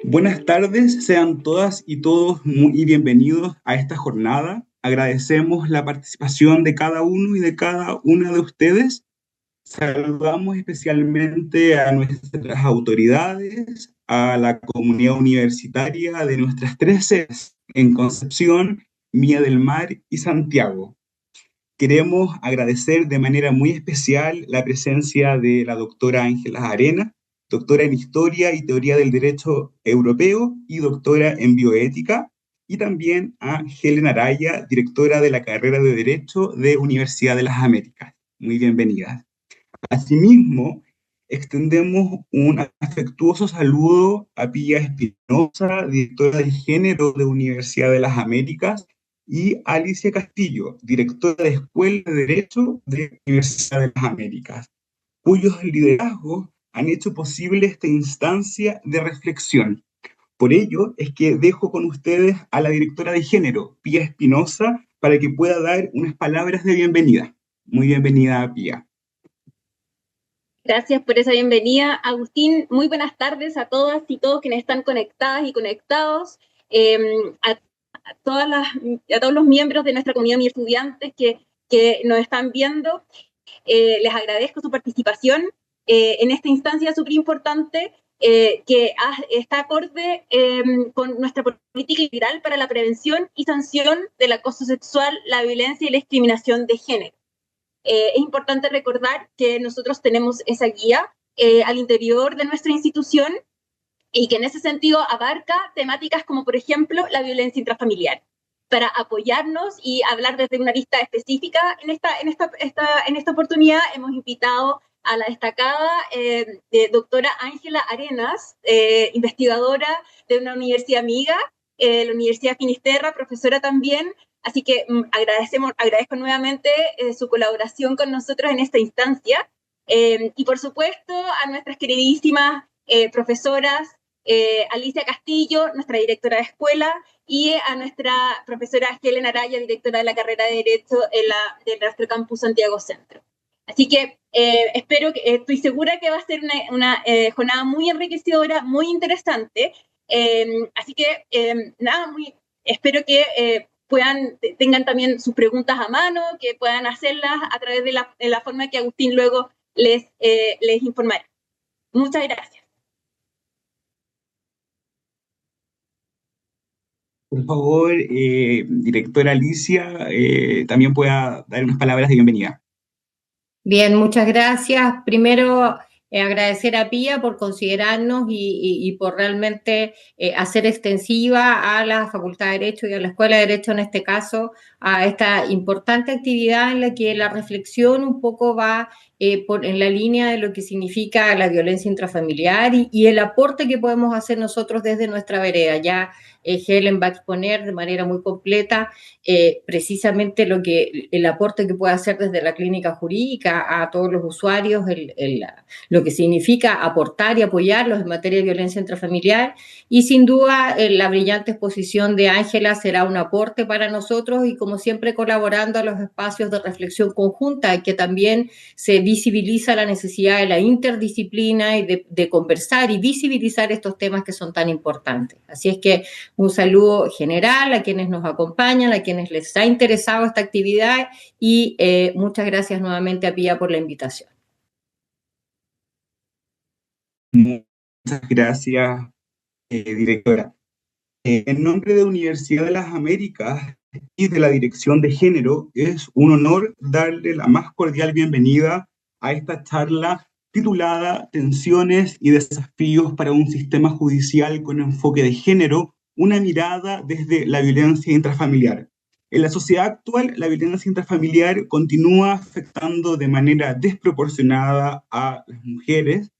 Buenas tardes, sean todas y todos muy bienvenidos a esta jornada. Agradecemos la participación de cada uno y de cada una de ustedes. Saludamos especialmente a nuestras autoridades, a la comunidad universitaria de nuestras tres sedes en Concepción, Viña del Mar y Santiago. Queremos agradecer de manera muy especial la presencia de la doctora Ángela Arenas, doctora en Historia y Teoría del Derecho Europeo y doctora en Bioética, y también a Helen Araya, directora de la carrera de Derecho de Universidad de las Américas. Muy bienvenidas. Asimismo, extendemos un afectuoso saludo a Pía Espinosa, directora de Género de Universidad de las Américas, y Alicia Castillo, directora de Escuela de Derecho de Universidad de las Américas, cuyos liderazgos han hecho posible esta instancia de reflexión. Por ello es que dejo con ustedes a la directora de Género, Pía Espinosa, para que pueda dar unas palabras de bienvenida. Muy bienvenida, Pía. Gracias por esa bienvenida, Agustín. Muy buenas tardes a todas y todos quienes están conectadas y conectados, a todos los miembros de nuestra comunidad de estudiantes que nos están viendo. Les agradezco su participación en esta instancia súper importante que está acorde con nuestra política integral para la prevención y sanción del acoso sexual, la violencia y la discriminación de género. Es importante recordar que nosotros tenemos esa guía al interior de nuestra institución y que en ese sentido abarca temáticas como, por ejemplo, la violencia intrafamiliar, para apoyarnos y hablar desde una lista específica. En esta oportunidad hemos invitado a la destacada doctora Ángela Arenas, investigadora de una universidad amiga, la Universidad Finisterra, profesora también. Así que agradezco nuevamente su colaboración con nosotros en esta instancia. Y por supuesto a nuestras queridísimas profesoras, Alicia Castillo, nuestra directora de escuela, y a nuestra profesora Helen Araya, directora de la carrera de Derecho de nuestro campus Santiago Centro. Así que estoy segura que va a ser una jornada muy enriquecedora, muy interesante. Así que espero que tengan también sus preguntas a mano, que puedan hacerlas a través de la forma que Agustín luego les informará. Muchas gracias. Por favor, directora Alicia, también pueda dar unas palabras de bienvenida. Bien, muchas gracias. Primero, agradecer a Pía por considerarnos y por realmente hacer extensiva a la Facultad de Derecho y a la Escuela de Derecho, en este caso, a esta importante actividad en la que la reflexión un poco va en la línea de lo que significa la violencia intrafamiliar y el aporte que podemos hacer nosotros desde nuestra vereda. Ya Helen va a exponer de manera muy completa precisamente el aporte que puede hacer desde la clínica jurídica a todos los usuarios, lo que significa aportar y apoyarlos en materia de violencia intrafamiliar, y sin duda la brillante exposición de Ángela será un aporte para nosotros, y como siempre colaborando a los espacios de reflexión conjunta, que también se visibiliza la necesidad de la interdisciplina y de conversar y visibilizar estos temas que son tan importantes. Así es que un saludo general a quienes nos acompañan, a quienes les ha interesado esta actividad, y muchas gracias nuevamente a Pía por la invitación. Muchas gracias, directora. En nombre de Universidad de las Américas y de la Dirección de Género, es un honor darle la más cordial bienvenida a esta charla titulada Tensiones y desafíos para un sistema judicial con enfoque de género, una mirada desde la violencia intrafamiliar. En la sociedad actual, la violencia intrafamiliar continúa afectando de manera desproporcionada a las mujeres,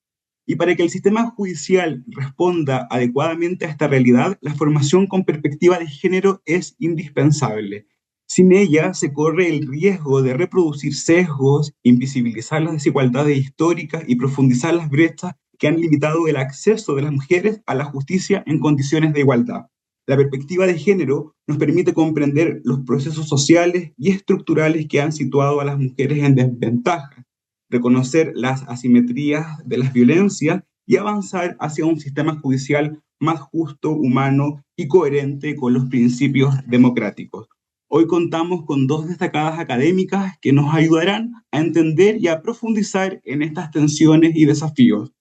y para que el sistema judicial responda adecuadamente a esta realidad, la formación con perspectiva de género es indispensable. Sin ella, se corre el riesgo de reproducir sesgos, invisibilizar las desigualdades históricas y profundizar las brechas que han limitado el acceso de las mujeres a la justicia en condiciones de igualdad. La perspectiva de género nos permite comprender los procesos sociales y estructurales que han situado a las mujeres en desventaja, reconocer las asimetrías de las violencias y avanzar hacia un sistema judicial más justo, humano y coherente con los principios democráticos. Hoy contamos con dos destacadas académicas que nos ayudarán a entender y a profundizar en estas tensiones y desafíos.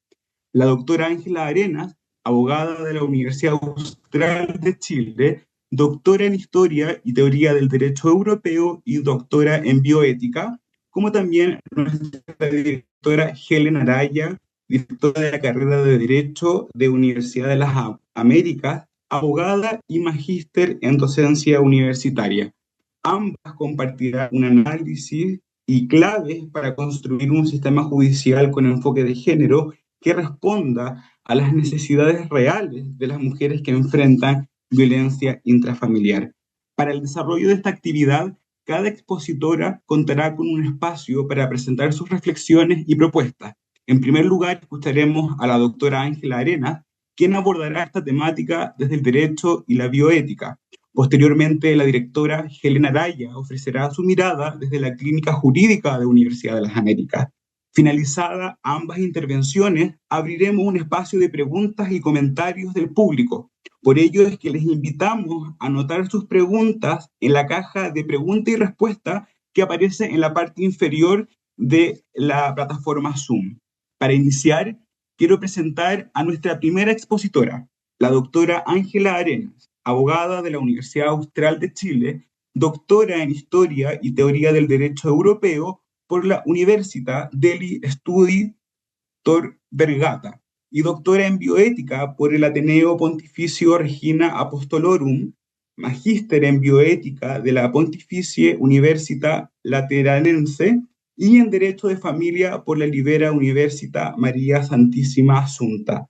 La doctora Ángela Arenas, abogada de la Universidad Austral de Chile, doctora en Historia y Teoría del Derecho Europeo y doctora en Bioética, como también nuestra directora Helen Araya, directora de la carrera de Derecho de Universidad de las Américas, abogada y magíster en docencia universitaria. Ambas compartirán un análisis y claves para construir un sistema judicial con enfoque de género que responda a las necesidades reales de las mujeres que enfrentan violencia intrafamiliar. Para el desarrollo de esta actividad, cada expositora contará con un espacio para presentar sus reflexiones y propuestas. En primer lugar, escucharemos a la doctora Ángela Arenas, quien abordará esta temática desde el derecho y la bioética. Posteriormente, la directora Helen Araya ofrecerá su mirada desde la Clínica Jurídica de Universidad de las Américas. Finalizada ambas intervenciones, abriremos un espacio de preguntas y comentarios del público. Por ello es que les invitamos a anotar sus preguntas en la caja de pregunta y respuesta que aparece en la parte inferior de la plataforma Zoom. Para iniciar, quiero presentar a nuestra primera expositora, la doctora Ángela Arenas, abogada de la Universidad Austral de Chile, doctora en Historia y Teoría del Derecho Europeo por la Università degli Studi Tor Vergata y doctora en Bioética por el Ateneo Pontificio Regina Apostolorum, magíster en Bioética de la Pontificie Università Lateranense y en Derecho de Familia por la Libera Università María Santísima Assunta,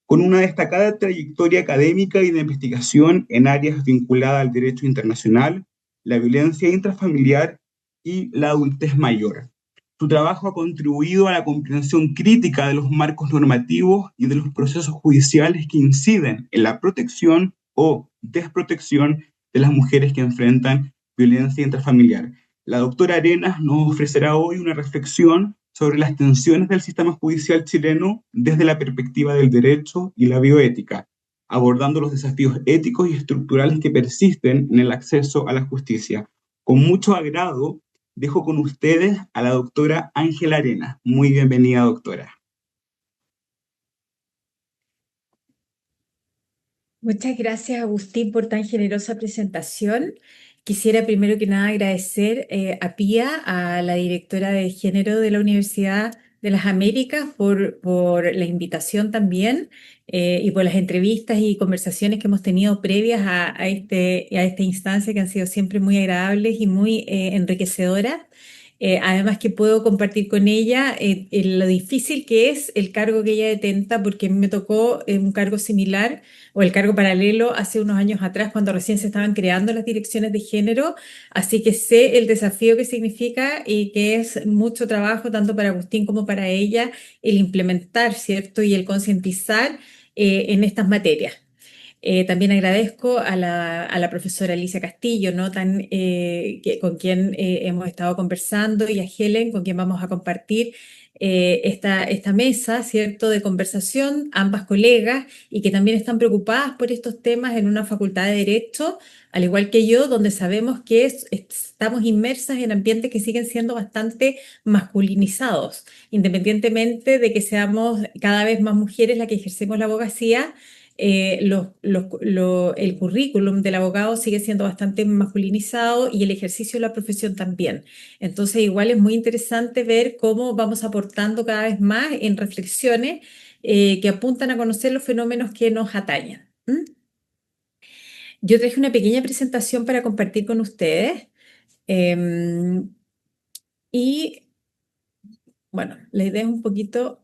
con una destacada trayectoria académica y de investigación en áreas vinculadas al derecho internacional, la violencia intrafamiliar y la adultez mayor. Su trabajo ha contribuido a la comprensión crítica de los marcos normativos y de los procesos judiciales que inciden en la protección o desprotección de las mujeres que enfrentan violencia intrafamiliar. La doctora Arenas nos ofrecerá hoy una reflexión sobre las tensiones del sistema judicial chileno desde la perspectiva del derecho y la bioética, abordando los desafíos éticos y estructurales que persisten en el acceso a la justicia. Con mucho agrado, dejo con ustedes a la doctora Ángela Arenas. Muy bienvenida, doctora. Muchas gracias, Agustín, por tan generosa presentación. Quisiera primero que nada agradecer a Pía, a la directora de género de la Universidad de las Américas, por la invitación también y por las entrevistas y conversaciones que hemos tenido previas a esta instancia que han sido siempre muy agradables y muy enriquecedoras. Además que puedo compartir con ella lo difícil que es el cargo que ella detenta, porque a mí me tocó un cargo similar o el cargo paralelo hace unos años atrás, cuando recién se estaban creando las direcciones de género, así que sé el desafío que significa y que es mucho trabajo tanto para Agustín como para ella el implementar, ¿cierto? Y el concientizar en estas materias. También agradezco a la profesora Alicia Castillo, ¿no? Con quien hemos estado conversando, y a Helen, con quien vamos a compartir esta mesa, ¿cierto?, de conversación, ambas colegas, y que también están preocupadas por estos temas en una facultad de Derecho, al igual que yo, donde sabemos que estamos inmersas en ambientes que siguen siendo bastante masculinizados, independientemente de que seamos cada vez más mujeres las que ejercemos la abogacía. El currículum del abogado sigue siendo bastante masculinizado y el ejercicio de la profesión también. Entonces, igual es muy interesante ver cómo vamos aportando cada vez más en reflexiones que apuntan a conocer los fenómenos que nos atañen. Yo traje una pequeña presentación para compartir con ustedes. Y bueno, la idea es un poquito...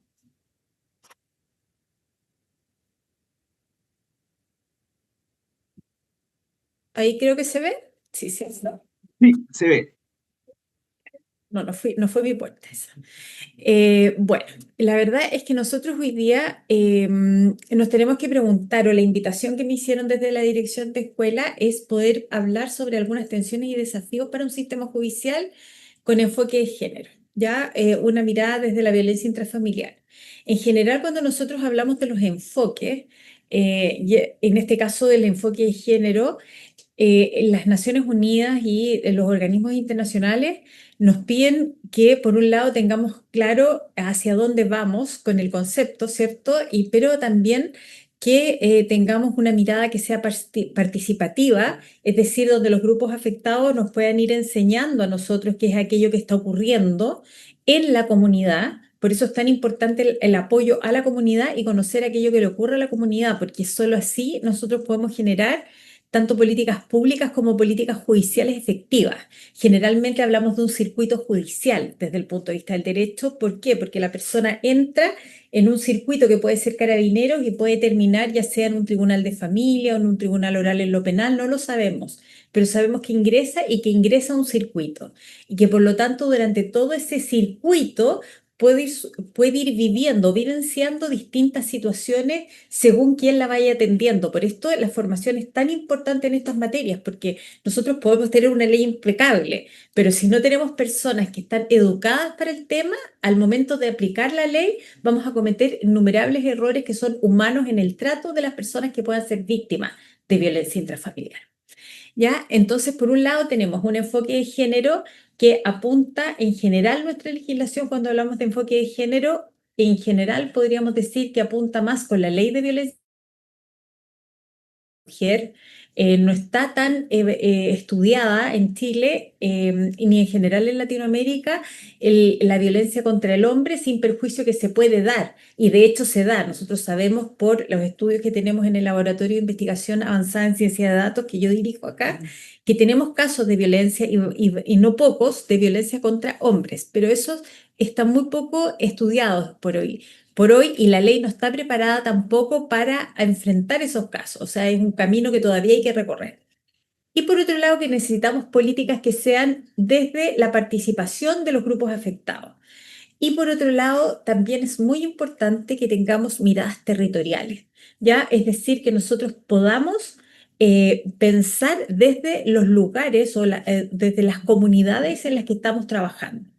Ahí creo que se ve. Sí, sí, no. Sí, se ve. No fue mi puerta esa. Bueno, la verdad es que nosotros hoy día nos tenemos que preguntar, o la invitación que me hicieron desde la dirección de escuela es poder hablar sobre algunas tensiones y desafíos para un sistema judicial con enfoque de género, ¿ya? Una mirada desde la violencia intrafamiliar. En general, cuando nosotros hablamos de los enfoques, en este caso del enfoque de género, las Naciones Unidas y los organismos internacionales nos piden que, por un lado, tengamos claro hacia dónde vamos con el concepto, ¿cierto? Pero también que tengamos una mirada que sea participativa, es decir, donde los grupos afectados nos puedan ir enseñando a nosotros qué es aquello que está ocurriendo en la comunidad. Por eso es tan importante el apoyo a la comunidad y conocer aquello que le ocurre a la comunidad, porque solo así nosotros podemos generar tanto políticas públicas como políticas judiciales efectivas. Generalmente hablamos de un circuito judicial desde el punto de vista del derecho. ¿Por qué? Porque la persona entra en un circuito que puede ser Carabineros y puede terminar ya sea en un tribunal de familia o en un tribunal oral en lo penal, no lo sabemos, pero sabemos que ingresa y que ingresa a un circuito y que por lo tanto durante todo ese circuito puede ir viviendo, vivenciando distintas situaciones según quién la vaya atendiendo. Por esto la formación es tan importante en estas materias, porque nosotros podemos tener una ley impecable, pero si no tenemos personas que están educadas para el tema, al momento de aplicar la ley vamos a cometer innumerables errores que son humanos en el trato de las personas que puedan ser víctimas de violencia intrafamiliar. ¿Ya? Entonces, por un lado tenemos un enfoque de género que apunta en general nuestra legislación cuando hablamos de enfoque de género, en general podríamos decir que apunta más con la ley de violencia mujer, no está tan estudiada en Chile ni en general en Latinoamérica la violencia contra el hombre sin perjuicio que se puede dar y de hecho se da. Nosotros sabemos por los estudios que tenemos en el Laboratorio de Investigación Avanzada en Ciencia de Datos que yo dirijo acá, que tenemos casos de violencia y no pocos de violencia contra hombres, pero esos están muy poco estudiados por hoy y la ley no está preparada tampoco para enfrentar esos casos. O sea, es un camino que todavía hay que recorrer. Y por otro lado, que necesitamos políticas que sean desde la participación de los grupos afectados. Y por otro lado, también es muy importante que tengamos miradas territoriales, ¿ya? Es decir, que nosotros podamos pensar desde los lugares o desde las comunidades en las que estamos trabajando.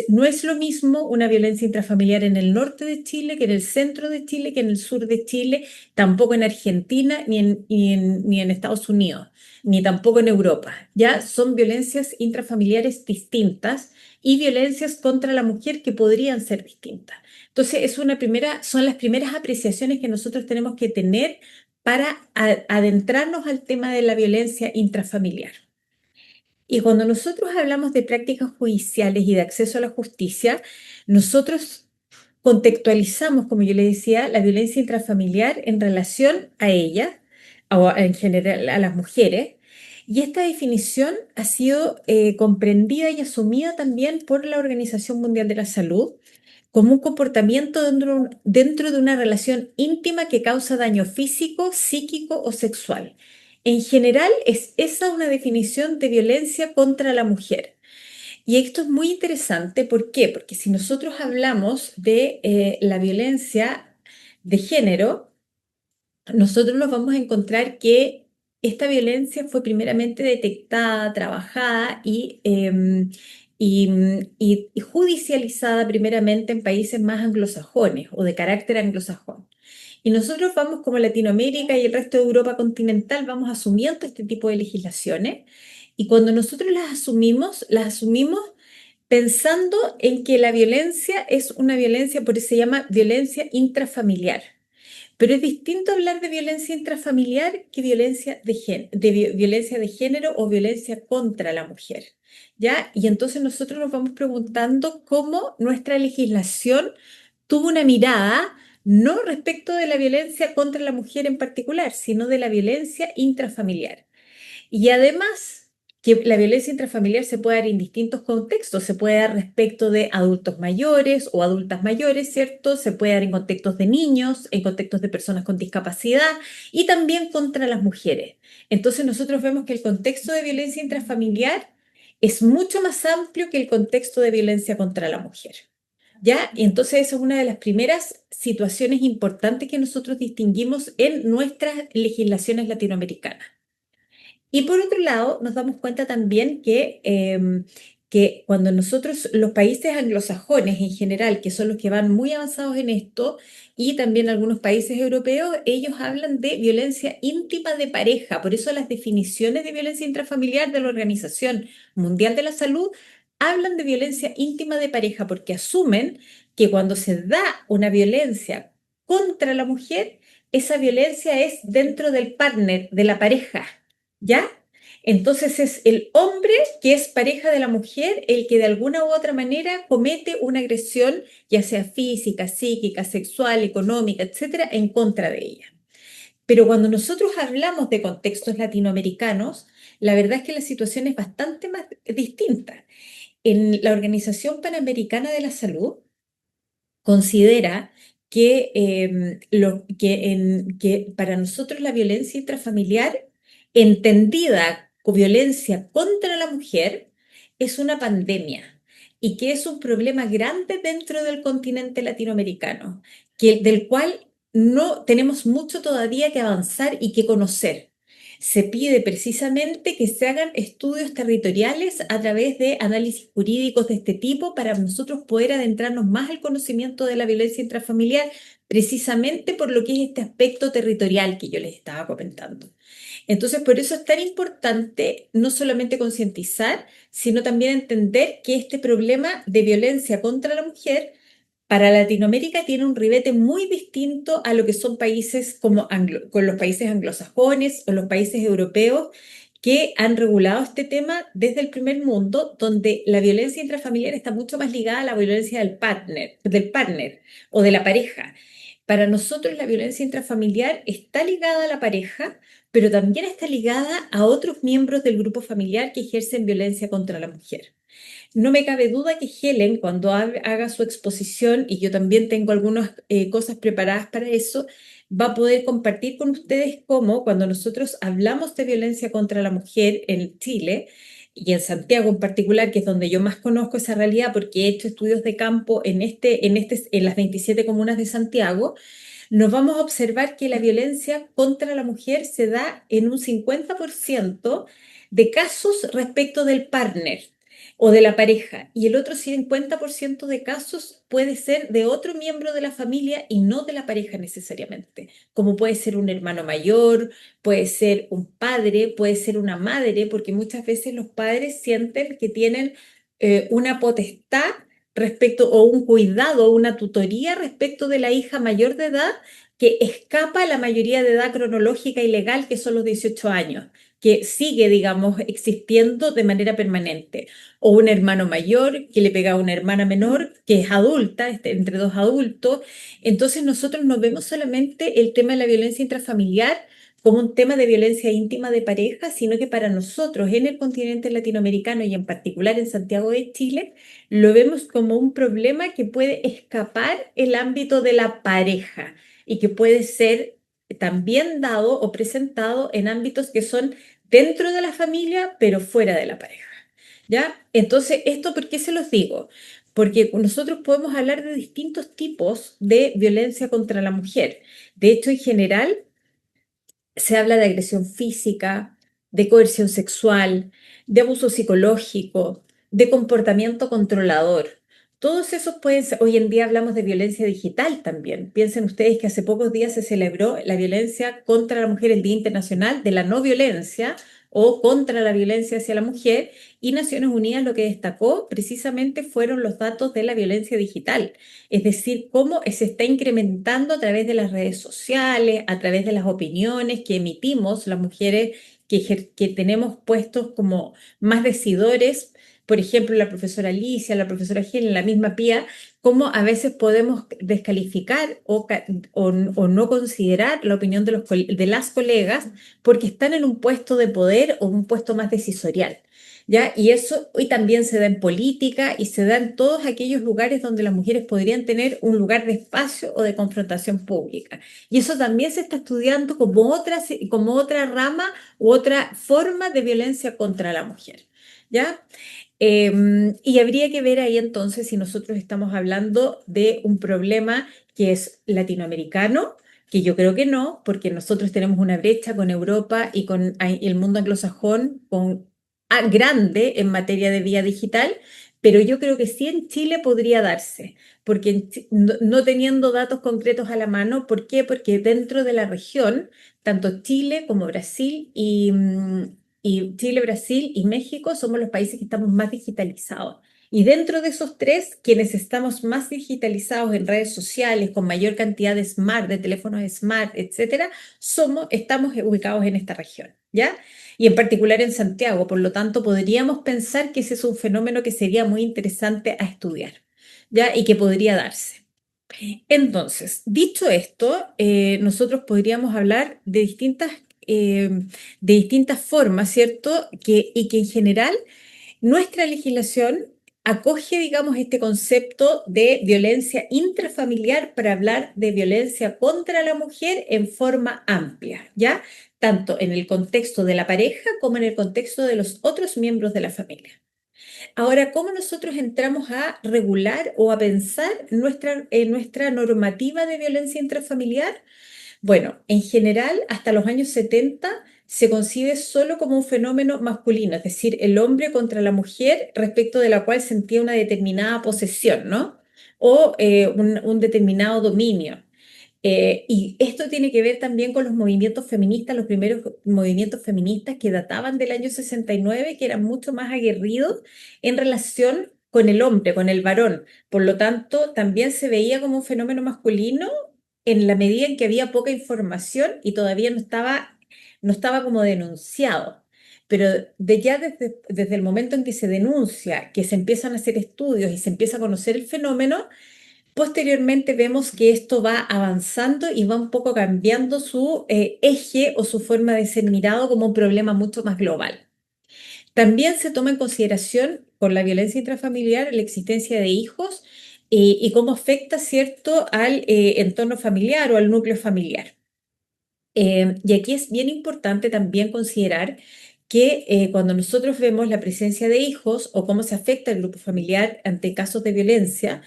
No es lo mismo una violencia intrafamiliar en el norte de Chile que en el centro de Chile, que en el sur de Chile, tampoco en Argentina ni en Estados Unidos, ni tampoco en Europa. Ya son violencias intrafamiliares distintas y violencias contra la mujer que podrían ser distintas. Entonces, son las primeras apreciaciones que nosotros tenemos que tener para adentrarnos al tema de la violencia intrafamiliar. Y cuando nosotros hablamos de prácticas judiciales y de acceso a la justicia, nosotros contextualizamos, como yo le decía, la violencia intrafamiliar en relación a ella, o en general a las mujeres, y esta definición ha sido comprendida y asumida también por la Organización Mundial de la Salud como un comportamiento dentro de una relación íntima que causa daño físico, psíquico o sexual. En general, es esa una definición de violencia contra la mujer. Y esto es muy interesante, ¿por qué? Porque si nosotros hablamos de la violencia de género, nosotros nos vamos a encontrar que esta violencia fue primeramente detectada, trabajada y judicializada primeramente en países más anglosajones o de carácter anglosajón. Y nosotros vamos como Latinoamérica y el resto de Europa continental, vamos asumiendo este tipo de legislaciones y cuando nosotros las asumimos pensando en que la violencia es una violencia, por eso se llama violencia intrafamiliar. Pero es distinto hablar de violencia intrafamiliar que violencia violencia de género o violencia contra la mujer, ¿ya? Y entonces nosotros nos vamos preguntando cómo nuestra legislación tuvo una mirada no respecto de la violencia contra la mujer en particular, sino de la violencia intrafamiliar. Y además que la violencia intrafamiliar se puede dar en distintos contextos, se puede dar respecto de adultos mayores o adultas mayores, ¿cierto? Se puede dar en contextos de niños, en contextos de personas con discapacidad y también contra las mujeres. Entonces nosotros vemos que el contexto de violencia intrafamiliar es mucho más amplio que el contexto de violencia contra la mujer. ¿Ya? Y entonces esa es una de las primeras situaciones importantes que nosotros distinguimos en nuestras legislaciones latinoamericanas. Y por otro lado, nos damos cuenta también que que cuando nosotros, los países anglosajones en general, que son los que van muy avanzados en esto, y también algunos países europeos, ellos hablan de violencia íntima de pareja. Por eso las definiciones de violencia intrafamiliar de la Organización Mundial de la Salud hablan de violencia íntima de pareja, porque asumen que cuando se da una violencia contra la mujer, esa violencia es dentro del partner, de la pareja, ¿ya? Entonces es el hombre que es pareja de la mujer el que de alguna u otra manera comete una agresión, ya sea física, psíquica, sexual, económica, etcétera, en contra de ella. Pero cuando nosotros hablamos de contextos latinoamericanos, la verdad es que la situación es bastante más distinta. En la Organización Panamericana de la Salud considera que para nosotros la violencia intrafamiliar, entendida como violencia contra la mujer, es una pandemia y que es un problema grande dentro del continente latinoamericano, del cual no tenemos mucho todavía que avanzar y que conocer. Se pide precisamente que se hagan estudios territoriales a través de análisis jurídicos de este tipo para nosotros poder adentrarnos más al conocimiento de la violencia intrafamiliar, precisamente por lo que es este aspecto territorial que yo les estaba comentando. Entonces, por eso es tan importante no solamente concientizar, sino también entender que este problema de violencia contra la mujer para Latinoamérica tiene un ribete muy distinto a lo que son países con los países anglosajones o los países europeos que han regulado este tema desde el primer mundo, donde la violencia intrafamiliar está mucho más ligada a la violencia del partner o de la pareja. Para nosotros la violencia intrafamiliar está ligada a la pareja, pero también está ligada a otros miembros del grupo familiar que ejercen violencia contra la mujer. No me cabe duda que Helen, cuando haga su exposición, y yo también tengo algunas cosas preparadas para eso, va a poder compartir con ustedes cómo cuando nosotros hablamos de violencia contra la mujer en Chile, y en Santiago en particular, que es donde yo más conozco esa realidad porque he hecho estudios de campo en las 27 comunas de Santiago, nos vamos a observar que la violencia contra la mujer se da en un 50% de casos respecto del partner o de la pareja, y el otro 50% de casos puede ser de otro miembro de la familia y no de la pareja necesariamente, como puede ser un hermano mayor, puede ser un padre, puede ser una madre, porque muchas veces los padres sienten que tienen una potestad respecto o un cuidado o una tutoría respecto de la hija mayor de edad que escapa a la mayoría de edad cronológica y legal, que son los 18 años, que sigue, digamos, existiendo de manera permanente. O un hermano mayor que le pega a una hermana menor que es adulta, entre dos adultos. Entonces nosotros no vemos solamente el tema de la violencia intrafamiliar como un tema de violencia íntima de pareja, sino que para nosotros en el continente latinoamericano y en particular en Santiago de Chile, lo vemos como un problema que puede escapar el ámbito de la pareja y que puede ser también dado o presentado en ámbitos que son dentro de la familia, pero fuera de la pareja. ¿Ya? Entonces, ¿esto por qué se los digo? Porque nosotros podemos hablar de distintos tipos de violencia contra la mujer. De hecho, en general, se habla de agresión física, de coerción sexual, de abuso psicológico, de comportamiento controlador. Todos esos pueden ser, hoy en día hablamos de violencia digital también. Piensen ustedes que hace pocos días se celebró la violencia contra la mujer, el Día Internacional de la No Violencia o contra la violencia hacia la mujer, y Naciones Unidas lo que destacó precisamente fueron los datos de la violencia digital, es decir, cómo se está incrementando a través de las redes sociales, a través de las opiniones que emitimos las mujeres que tenemos puestos como más decidores. Por ejemplo, la profesora Alicia, la profesora Helen, la misma Pía, cómo a veces podemos descalificar o no considerar la opinión de las colegas porque están en un puesto de poder o un puesto más decisorial. ¿Ya? Y eso hoy también se da en política y se da en todos aquellos lugares donde las mujeres podrían tener un lugar de espacio o de confrontación pública. Y eso también se está estudiando como otra rama u otra forma de violencia contra la mujer. ¿Ya? Y habría que ver ahí entonces si nosotros estamos hablando de un problema que es latinoamericano, que yo creo que no, porque nosotros tenemos una brecha con Europa y con el mundo anglosajón, con grande en materia de vía digital, pero yo creo que sí en Chile podría darse, porque no teniendo datos concretos a la mano. ¿Por qué? Porque dentro de la región, tanto Chile como Brasil y Chile, Brasil y México somos los países que estamos más digitalizados. Y dentro de esos tres, quienes estamos más digitalizados en redes sociales, con mayor cantidad de smart, de teléfonos smart, etcétera, estamos ubicados en esta región, ¿ya? Y en particular en Santiago. Por lo tanto, podríamos pensar que ese es un fenómeno que sería muy interesante a estudiar, ¿ya? Y que podría darse. Entonces, dicho esto, nosotros podríamos hablar de distintas formas, ¿cierto? Y que en general nuestra legislación acoge, digamos, este concepto de violencia intrafamiliar para hablar de violencia contra la mujer en forma amplia, ¿ya? Tanto en el contexto de la pareja como en el contexto de los otros miembros de la familia. Ahora, ¿cómo nosotros entramos a regular o a pensar nuestra normativa de violencia intrafamiliar? Bueno, en general, hasta los años 70 se concibe solo como un fenómeno masculino, es decir, el hombre contra la mujer respecto de la cual sentía una determinada posesión, ¿no? O un determinado dominio. Y esto tiene que ver también con los movimientos feministas, los primeros movimientos feministas que databan del año 69, que eran mucho más aguerridos en relación con el hombre, con el varón. Por lo tanto, también se veía como un fenómeno masculino en la medida en que había poca información y todavía no estaba como denunciado. Pero desde el momento en que se denuncia, que se empiezan a hacer estudios y se empieza a conocer el fenómeno, posteriormente vemos que esto va avanzando y va un poco cambiando su eje o su forma de ser mirado como un problema mucho más global. También se toma en consideración por la violencia intrafamiliar la existencia de hijos y cómo afecta, ¿cierto?, al entorno familiar o al núcleo familiar. Y aquí es bien importante también considerar que cuando nosotros vemos la presencia de hijos o cómo se afecta el grupo familiar ante casos de violencia,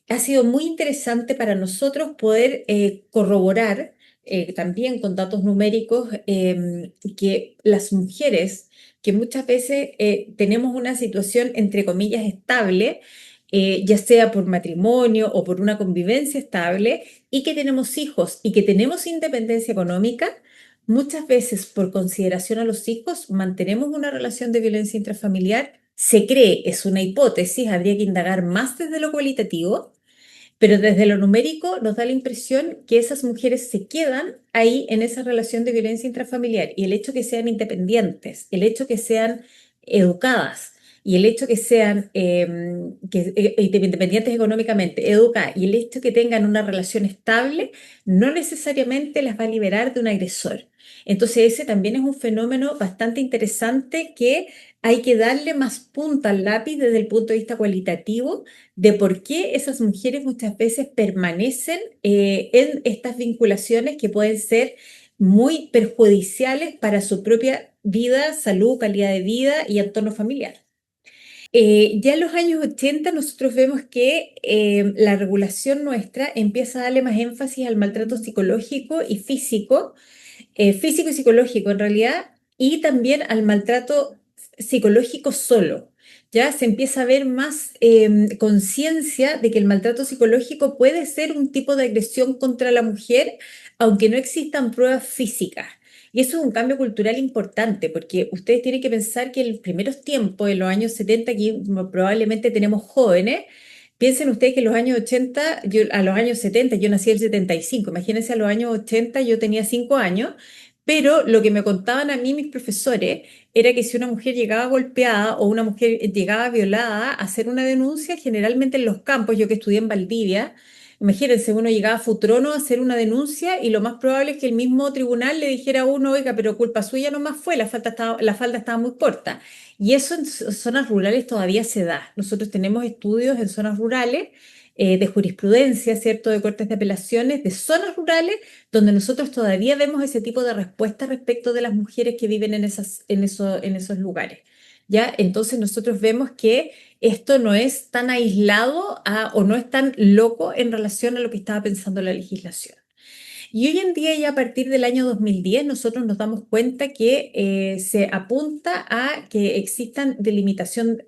ha sido muy interesante para nosotros poder corroborar también con datos numéricos que las mujeres, que muchas veces tenemos una situación entre comillas estable, ya sea por matrimonio o por una convivencia estable, y que tenemos hijos y que tenemos independencia económica, muchas veces por consideración a los hijos mantenemos una relación de violencia intrafamiliar. Se cree, es una hipótesis, habría que indagar más desde lo cualitativo, pero desde lo numérico nos da la impresión que esas mujeres se quedan ahí en esa relación de violencia intrafamiliar, y el hecho que sean independientes, el hecho que sean educadas y el hecho que sean independientes económicamente, educadas, y el hecho que tengan una relación estable no necesariamente las va a liberar de un agresor. Entonces ese también es un fenómeno bastante interesante que hay que darle más punta al lápiz desde el punto de vista cualitativo de por qué esas mujeres muchas veces permanecen en estas vinculaciones que pueden ser muy perjudiciales para su propia vida, salud, calidad de vida y entorno familiar. Ya en los años 80 nosotros vemos que la regulación nuestra empieza a darle más énfasis al maltrato psicológico y físico y psicológico en realidad, y también al maltrato psicológico solo. Ya se empieza a ver más conciencia de que el maltrato psicológico puede ser un tipo de agresión contra la mujer, aunque no existan pruebas físicas. Y eso es un cambio cultural importante, porque ustedes tienen que pensar que en los primeros tiempos, en los años 70, aquí probablemente tenemos jóvenes. Piensen ustedes que en los años 80, a los años 70, yo nací en el 75, imagínense a los años 80, yo tenía 5 años, pero lo que me contaban a mí mis profesores era que si una mujer llegaba golpeada o una mujer llegaba violada, a hacer una denuncia, generalmente en los campos, yo que estudié en Valdivia, imagínense, uno llegaba a Futrono a hacer una denuncia y lo más probable es que el mismo tribunal le dijera a uno, oiga, pero culpa suya nomás fue, la falda estaba muy corta. Y eso en zonas rurales todavía se da. Nosotros tenemos estudios en zonas rurales de jurisprudencia, ¿cierto?, de cortes de apelaciones, de zonas rurales, donde nosotros todavía vemos ese tipo de respuestas respecto de las mujeres que viven en esos lugares. ¿Ya? Entonces nosotros vemos que esto no es tan aislado o no es tan loco en relación a lo que estaba pensando la legislación. Y hoy en día, ya a partir del año 2010, nosotros nos damos cuenta que se apunta a que existan delimitación,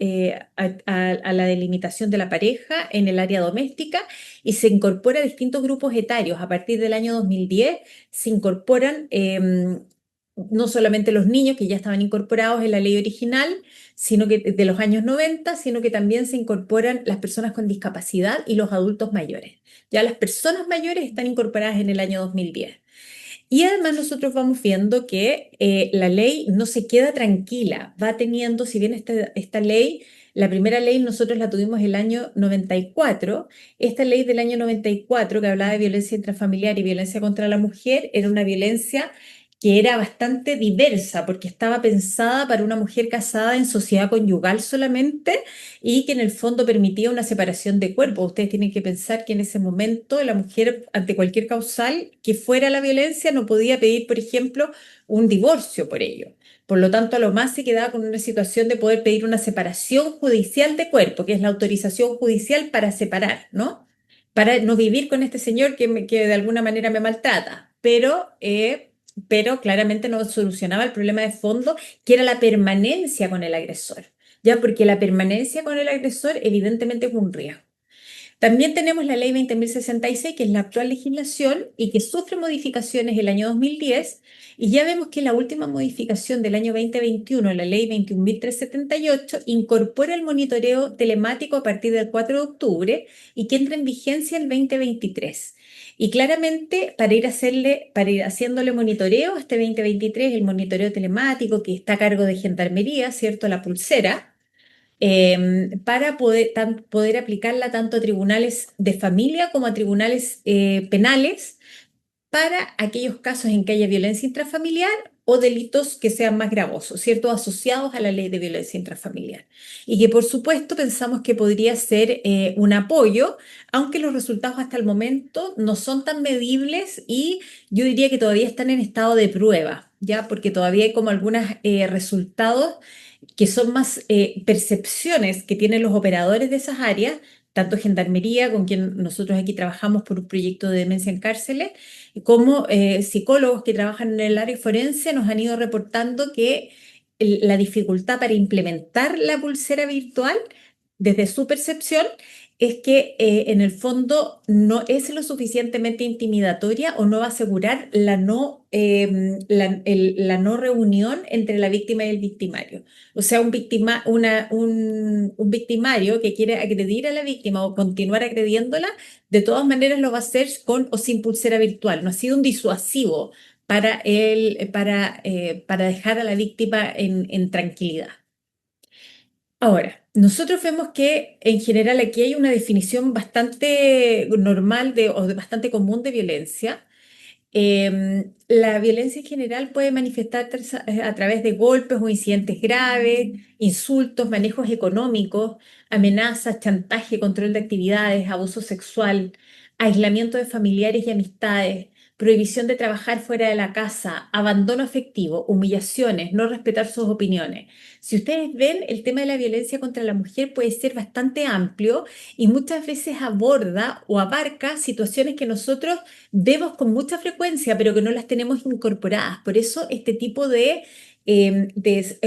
a la delimitación de la pareja en el área doméstica y se incorpora a distintos grupos etarios. A partir del año 2010 se incorporan no solamente los niños que ya estaban incorporados en la ley original, sino que de los años 90, sino que también se incorporan las personas con discapacidad y los adultos mayores. Ya las personas mayores están incorporadas en el año 2010. Y además nosotros vamos viendo que la ley no se queda tranquila, va teniendo, si bien esta ley, la primera ley nosotros la tuvimos el año 94, esta ley del año 94 que hablaba de violencia intrafamiliar y violencia contra la mujer era una violencia que era bastante diversa porque estaba pensada para una mujer casada en sociedad conyugal solamente y que en el fondo permitía una separación de cuerpos. Ustedes tienen que pensar que en ese momento la mujer, ante cualquier causal que fuera la violencia, no podía pedir, por ejemplo, un divorcio por ello. Por lo tanto, a lo más se quedaba con una situación de poder pedir una separación judicial de cuerpo, que es la autorización judicial para separar, ¿no? Para no vivir con este señor que de alguna manera me maltrata, pero claramente no solucionaba el problema de fondo, que era la permanencia con el agresor, ya porque la permanencia con el agresor evidentemente es un riesgo. También tenemos la ley 20.066, que es la actual legislación y que sufre modificaciones el año 2010, y ya vemos que la última modificación del año 2021, la ley 21.378, incorpora el monitoreo telemático a partir del 4 de octubre y que entra en vigencia el 2023. Y claramente para ir haciéndole monitoreo, este 2023, el monitoreo telemático que está a cargo de Gendarmería, ¿cierto? La pulsera, para poder aplicarla tanto a tribunales de familia como a tribunales penales para aquellos casos en que haya violencia intrafamiliar o delitos que sean más gravosos, ¿cierto? Asociados a la ley de violencia intrafamiliar. Y que por supuesto pensamos que podría ser un apoyo, aunque los resultados hasta el momento no son tan medibles y yo diría que todavía están en estado de prueba, ¿ya? Porque todavía hay como algunos resultados que son más percepciones que tienen los operadores de esas áreas, tanto Gendarmería, con quien nosotros aquí trabajamos por un proyecto de demencia en cárceles, como psicólogos que trabajan en el área forense, nos han ido reportando que la dificultad para implementar la pulsera virtual, desde su percepción, es que en el fondo no es lo suficientemente intimidatoria o no va a asegurar la no reunión entre la víctima y el victimario. O sea, un victimario que quiere agredir a la víctima o continuar agrediéndola, de todas maneras lo va a hacer con o sin pulsera virtual. No ha sido un disuasivo para dejar a la víctima en tranquilidad. Ahora, nosotros vemos que en general aquí hay una definición bastante normal bastante común de violencia. La violencia en general puede manifestarse a través de golpes o incidentes graves, insultos, manejos económicos, amenazas, chantaje, control de actividades, abuso sexual, aislamiento de familiares y amistades, prohibición de trabajar fuera de la casa, abandono afectivo, humillaciones, no respetar sus opiniones. Si ustedes ven, el tema de la violencia contra la mujer puede ser bastante amplio y muchas veces aborda o abarca situaciones que nosotros vemos con mucha frecuencia, pero que no las tenemos incorporadas. Por eso este tipo de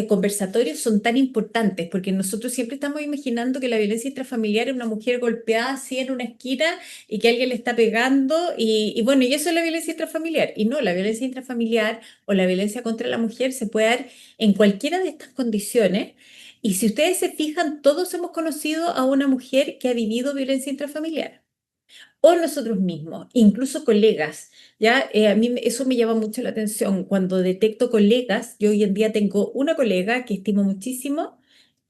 conversatorios son tan importantes, porque nosotros siempre estamos imaginando que la violencia intrafamiliar es una mujer golpeada así en una esquina y que alguien le está pegando y bueno, y eso es la violencia intrafamiliar. Y no, la violencia intrafamiliar o la violencia contra la mujer se puede dar en cualquiera de estas condiciones. Y si ustedes se fijan, todos hemos conocido a una mujer que ha vivido violencia intrafamiliar o nosotros mismos, incluso colegas. ¿Ya? A mí eso me llama mucho la atención cuando detecto colegas. Yo hoy en día tengo una colega que estimo muchísimo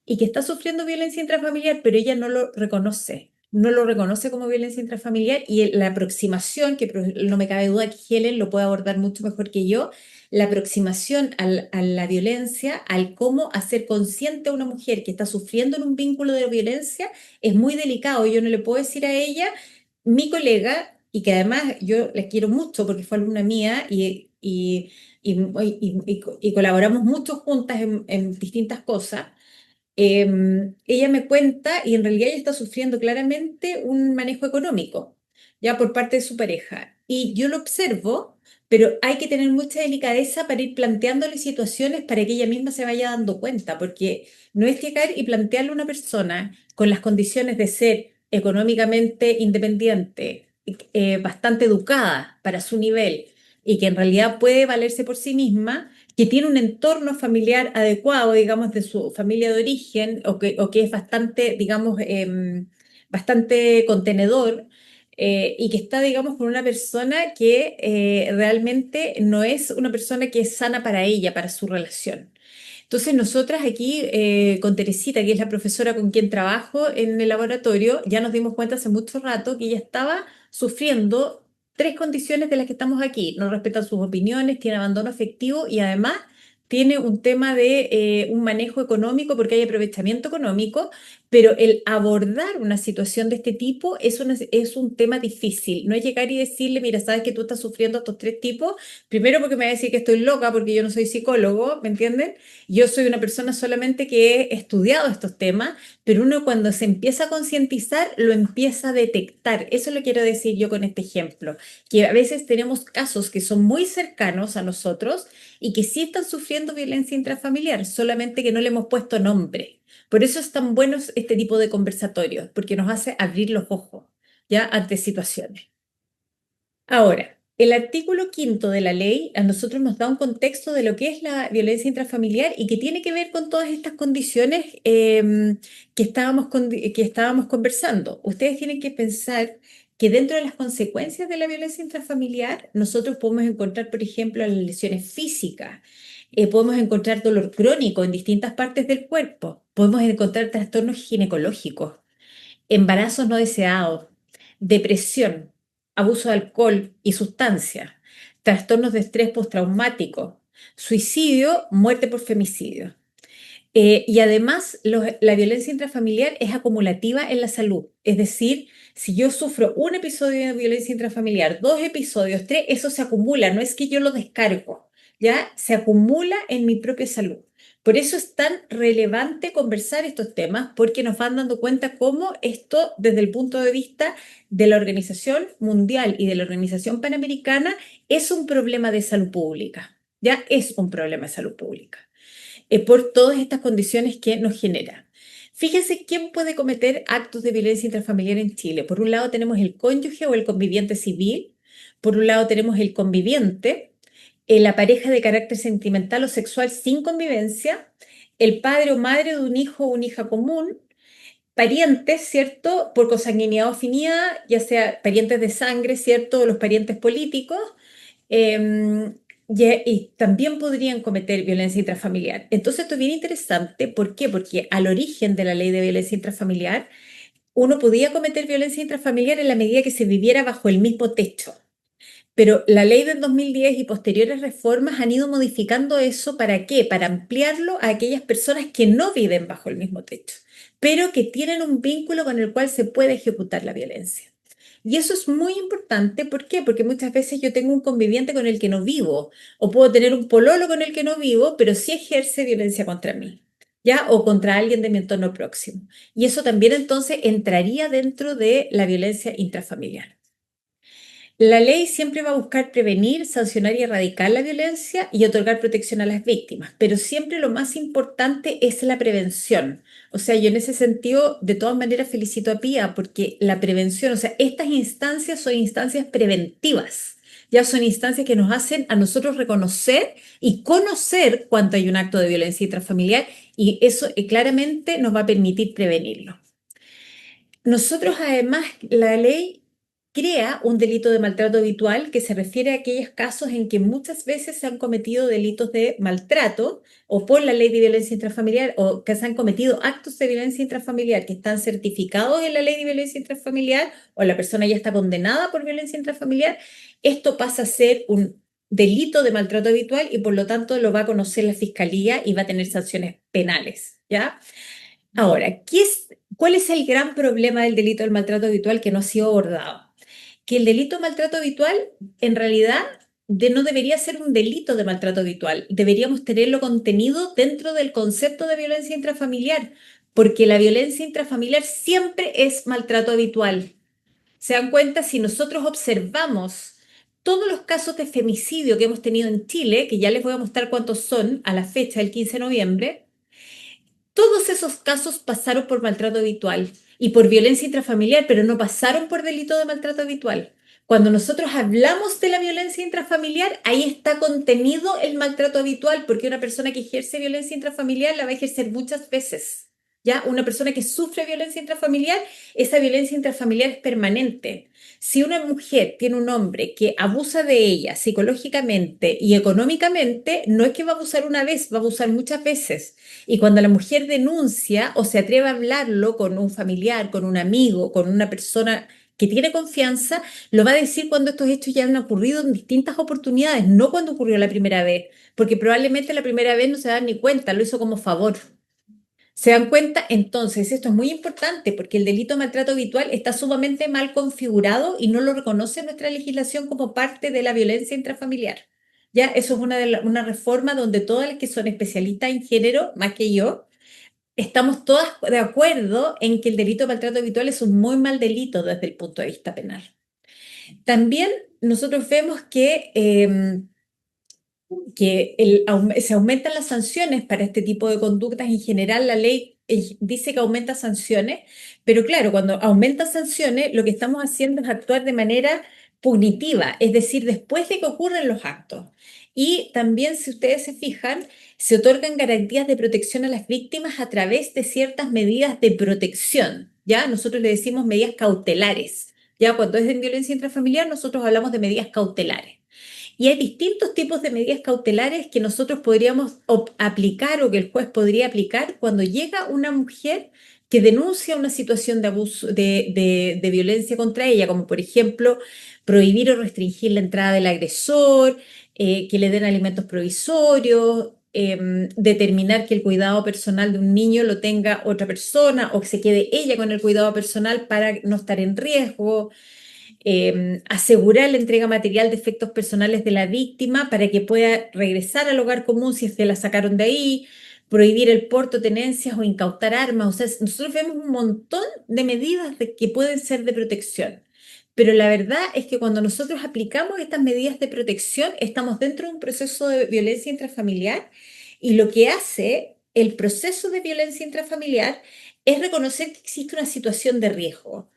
y que está sufriendo violencia intrafamiliar, pero ella no lo reconoce. No lo reconoce como violencia intrafamiliar y la aproximación, que no me cabe duda que Helen lo puede abordar mucho mejor que yo, la aproximación a la violencia, al cómo hacer consciente a una mujer que está sufriendo en un vínculo de violencia, es muy delicado. Yo no le puedo decir a ella, mi colega, y que además yo la quiero mucho porque fue alumna mía y colaboramos mucho juntas en distintas cosas. Ella me cuenta y en realidad ella está sufriendo claramente un manejo económico, ya por parte de su pareja. y yo lo observo, pero hay que tener mucha delicadeza para ir planteándole situaciones para que ella misma se vaya dando cuenta, porque no es llegar y plantearle a una persona con las condiciones de ser económicamente independiente, bastante educada para su nivel y que en realidad puede valerse por sí misma, que tiene un entorno familiar adecuado, digamos, de su familia de origen o que es bastante, digamos, bastante contenedor y que está, digamos, con una persona que realmente no es una persona que es sana para ella, para su relación. Entonces, nosotras aquí, con Teresita, que es la profesora con quien trabajo en el laboratorio, ya nos dimos cuenta hace mucho rato que ella estaba sufriendo tres condiciones de las que estamos aquí. No respeta sus opiniones, tiene abandono afectivo y además tiene un tema de un manejo económico porque hay aprovechamiento económico, pero el abordar una situación de este tipo es un tema difícil. No es llegar y decirle, mira, sabes que tú estás sufriendo estos tres tipos, primero porque me va a decir que estoy loca porque yo no soy psicólogo, ¿me entienden? Yo soy una persona solamente que he estudiado estos temas, pero uno cuando se empieza a concientizar lo empieza a detectar. Eso lo quiero decir yo con este ejemplo, que a veces tenemos casos que son muy cercanos a nosotros y que sí están sufriendo violencia intrafamiliar, solamente que no le hemos puesto nombre. Por eso es tan bueno este tipo de conversatorios, porque nos hace abrir los ojos ya ante situaciones. Ahora, el artículo quinto de la ley a nosotros nos da un contexto de lo que es la violencia intrafamiliar y que tiene que ver con todas estas condiciones que estábamos conversando. Ustedes tienen que pensar que dentro de las consecuencias de la violencia intrafamiliar, nosotros podemos encontrar, por ejemplo, las lesiones físicas, podemos encontrar dolor crónico en distintas partes del cuerpo, podemos encontrar trastornos ginecológicos, embarazos no deseados, depresión, abuso de alcohol y sustancias, trastornos de estrés postraumático, suicidio, muerte por femicidio. Y además, la violencia intrafamiliar es acumulativa en la salud. Es decir, si yo sufro un episodio de violencia intrafamiliar, dos episodios, tres, eso se acumula, no es que yo lo descargo, ya se acumula en mi propia salud. Por eso es tan relevante conversar estos temas, porque nos van dando cuenta cómo esto, desde el punto de vista de la Organización Mundial y de la Organización Panamericana, es un problema de salud pública. Ya es un problema de salud pública por todas estas condiciones que nos genera. Fíjense quién puede cometer actos de violencia intrafamiliar en Chile. Por un lado tenemos el cónyuge o el conviviente civil, por un lado tenemos el conviviente, la pareja de carácter sentimental o sexual sin convivencia, el padre o madre de un hijo o una hija común, parientes, ¿cierto? Por consanguinidad o afinidad, ya sea parientes de sangre, ¿cierto? O los parientes políticos, eh, y también podrían cometer violencia intrafamiliar. Entonces, esto es bien interesante. ¿Por qué? Porque al origen de la ley de violencia intrafamiliar, uno podía cometer violencia intrafamiliar en la medida que se viviera bajo el mismo techo. Pero la ley del 2010 y posteriores reformas han ido modificando eso. ¿Para qué? Para ampliarlo a aquellas personas que no viven bajo el mismo techo, pero que tienen un vínculo con el cual se puede ejecutar la violencia. Y eso es muy importante. ¿Por qué? Porque muchas veces yo tengo un conviviente con el que no vivo, o puedo tener un pololo con el que no vivo, pero sí ejerce violencia contra mí, ¿ya? O contra alguien de mi entorno próximo. Y eso también entonces entraría dentro de la violencia intrafamiliar. La ley siempre va a buscar prevenir, sancionar y erradicar la violencia y otorgar protección a las víctimas, pero siempre lo más importante es la prevención. O sea, yo en ese sentido, de todas maneras, felicito a Pía porque la prevención, o sea, estas instancias son instancias preventivas, ya son instancias que nos hacen a nosotros reconocer y conocer cuánto hay un acto de violencia intrafamiliar y eso claramente nos va a permitir prevenirlo. Nosotros además, la ley crea un delito de maltrato habitual que se refiere a aquellos casos en que muchas veces se han cometido delitos de maltrato o por la ley de violencia intrafamiliar o que se han cometido actos de violencia intrafamiliar que están certificados en la ley de violencia intrafamiliar o la persona ya está condenada por violencia intrafamiliar. Esto pasa a ser un delito de maltrato habitual y por lo tanto lo va a conocer la fiscalía y va a tener sanciones penales, ¿ya? Ahora, ¿cuál es el gran problema del delito del maltrato habitual que no ha sido abordado? Que el delito de maltrato habitual en realidad no debería ser un delito de maltrato habitual, deberíamos tenerlo contenido dentro del concepto de violencia intrafamiliar, porque la violencia intrafamiliar siempre es maltrato habitual. ¿Se dan cuenta? Si nosotros observamos todos los casos de femicidio que hemos tenido en Chile, que ya les voy a mostrar cuántos son a la fecha del 15 de noviembre, todos esos casos pasaron por maltrato habitual y por violencia intrafamiliar, pero no pasaron por delito de maltrato habitual. Cuando nosotros hablamos de la violencia intrafamiliar, ahí está contenido el maltrato habitual, porque una persona que ejerce violencia intrafamiliar la va a ejercer muchas veces. ¿Ya? Una persona que sufre violencia intrafamiliar, esa violencia intrafamiliar es permanente. Si una mujer tiene un hombre que abusa de ella psicológicamente y económicamente, no es que va a abusar una vez, va a abusar muchas veces. Y cuando la mujer denuncia o se atreve a hablarlo con un familiar, con un amigo, con una persona que tiene confianza, lo va a decir cuando estos hechos ya han ocurrido en distintas oportunidades, no cuando ocurrió la primera vez, porque probablemente la primera vez no se dan ni cuenta, lo hizo como favor. ¿Se dan cuenta? Entonces, esto es muy importante porque el delito de maltrato habitual está sumamente mal configurado y no lo reconoce nuestra legislación como parte de la violencia intrafamiliar. Ya, eso es una reforma donde todas las que son especialistas en género, más que yo, estamos todas de acuerdo en que el delito de maltrato habitual es un muy mal delito desde el punto de vista penal. También nosotros vemos que se aumentan las sanciones para este tipo de conductas. En general, la ley dice que aumenta sanciones, pero claro, cuando aumenta sanciones, lo que estamos haciendo es actuar de manera punitiva, es decir, después de que ocurren los actos. Y también, si ustedes se fijan, se otorgan garantías de protección a las víctimas a través de ciertas medidas de protección, ¿ya? Nosotros le decimos medidas cautelares, ¿ya? Cuando es de violencia intrafamiliar, nosotros hablamos de medidas cautelares. Y hay distintos tipos de medidas cautelares que nosotros podríamos aplicar o que el juez podría aplicar cuando llega una mujer que denuncia una situación de abuso, de violencia contra ella, como por ejemplo prohibir o restringir la entrada del agresor, que le den alimentos provisorios, determinar que el cuidado personal de un niño lo tenga otra persona o que se quede ella con el cuidado personal para no estar en riesgo. Asegurar la entrega material de efectos personales de la víctima para que pueda regresar al hogar común si es que la sacaron de ahí, prohibir el porto, tenencias o incautar armas. O sea, nosotros vemos un montón de medidas que pueden ser de protección. Pero la verdad es que cuando nosotros aplicamos estas medidas de protección, estamos dentro de un proceso de violencia intrafamiliar y lo que hace el proceso de violencia intrafamiliar es reconocer que existe una situación de riesgo.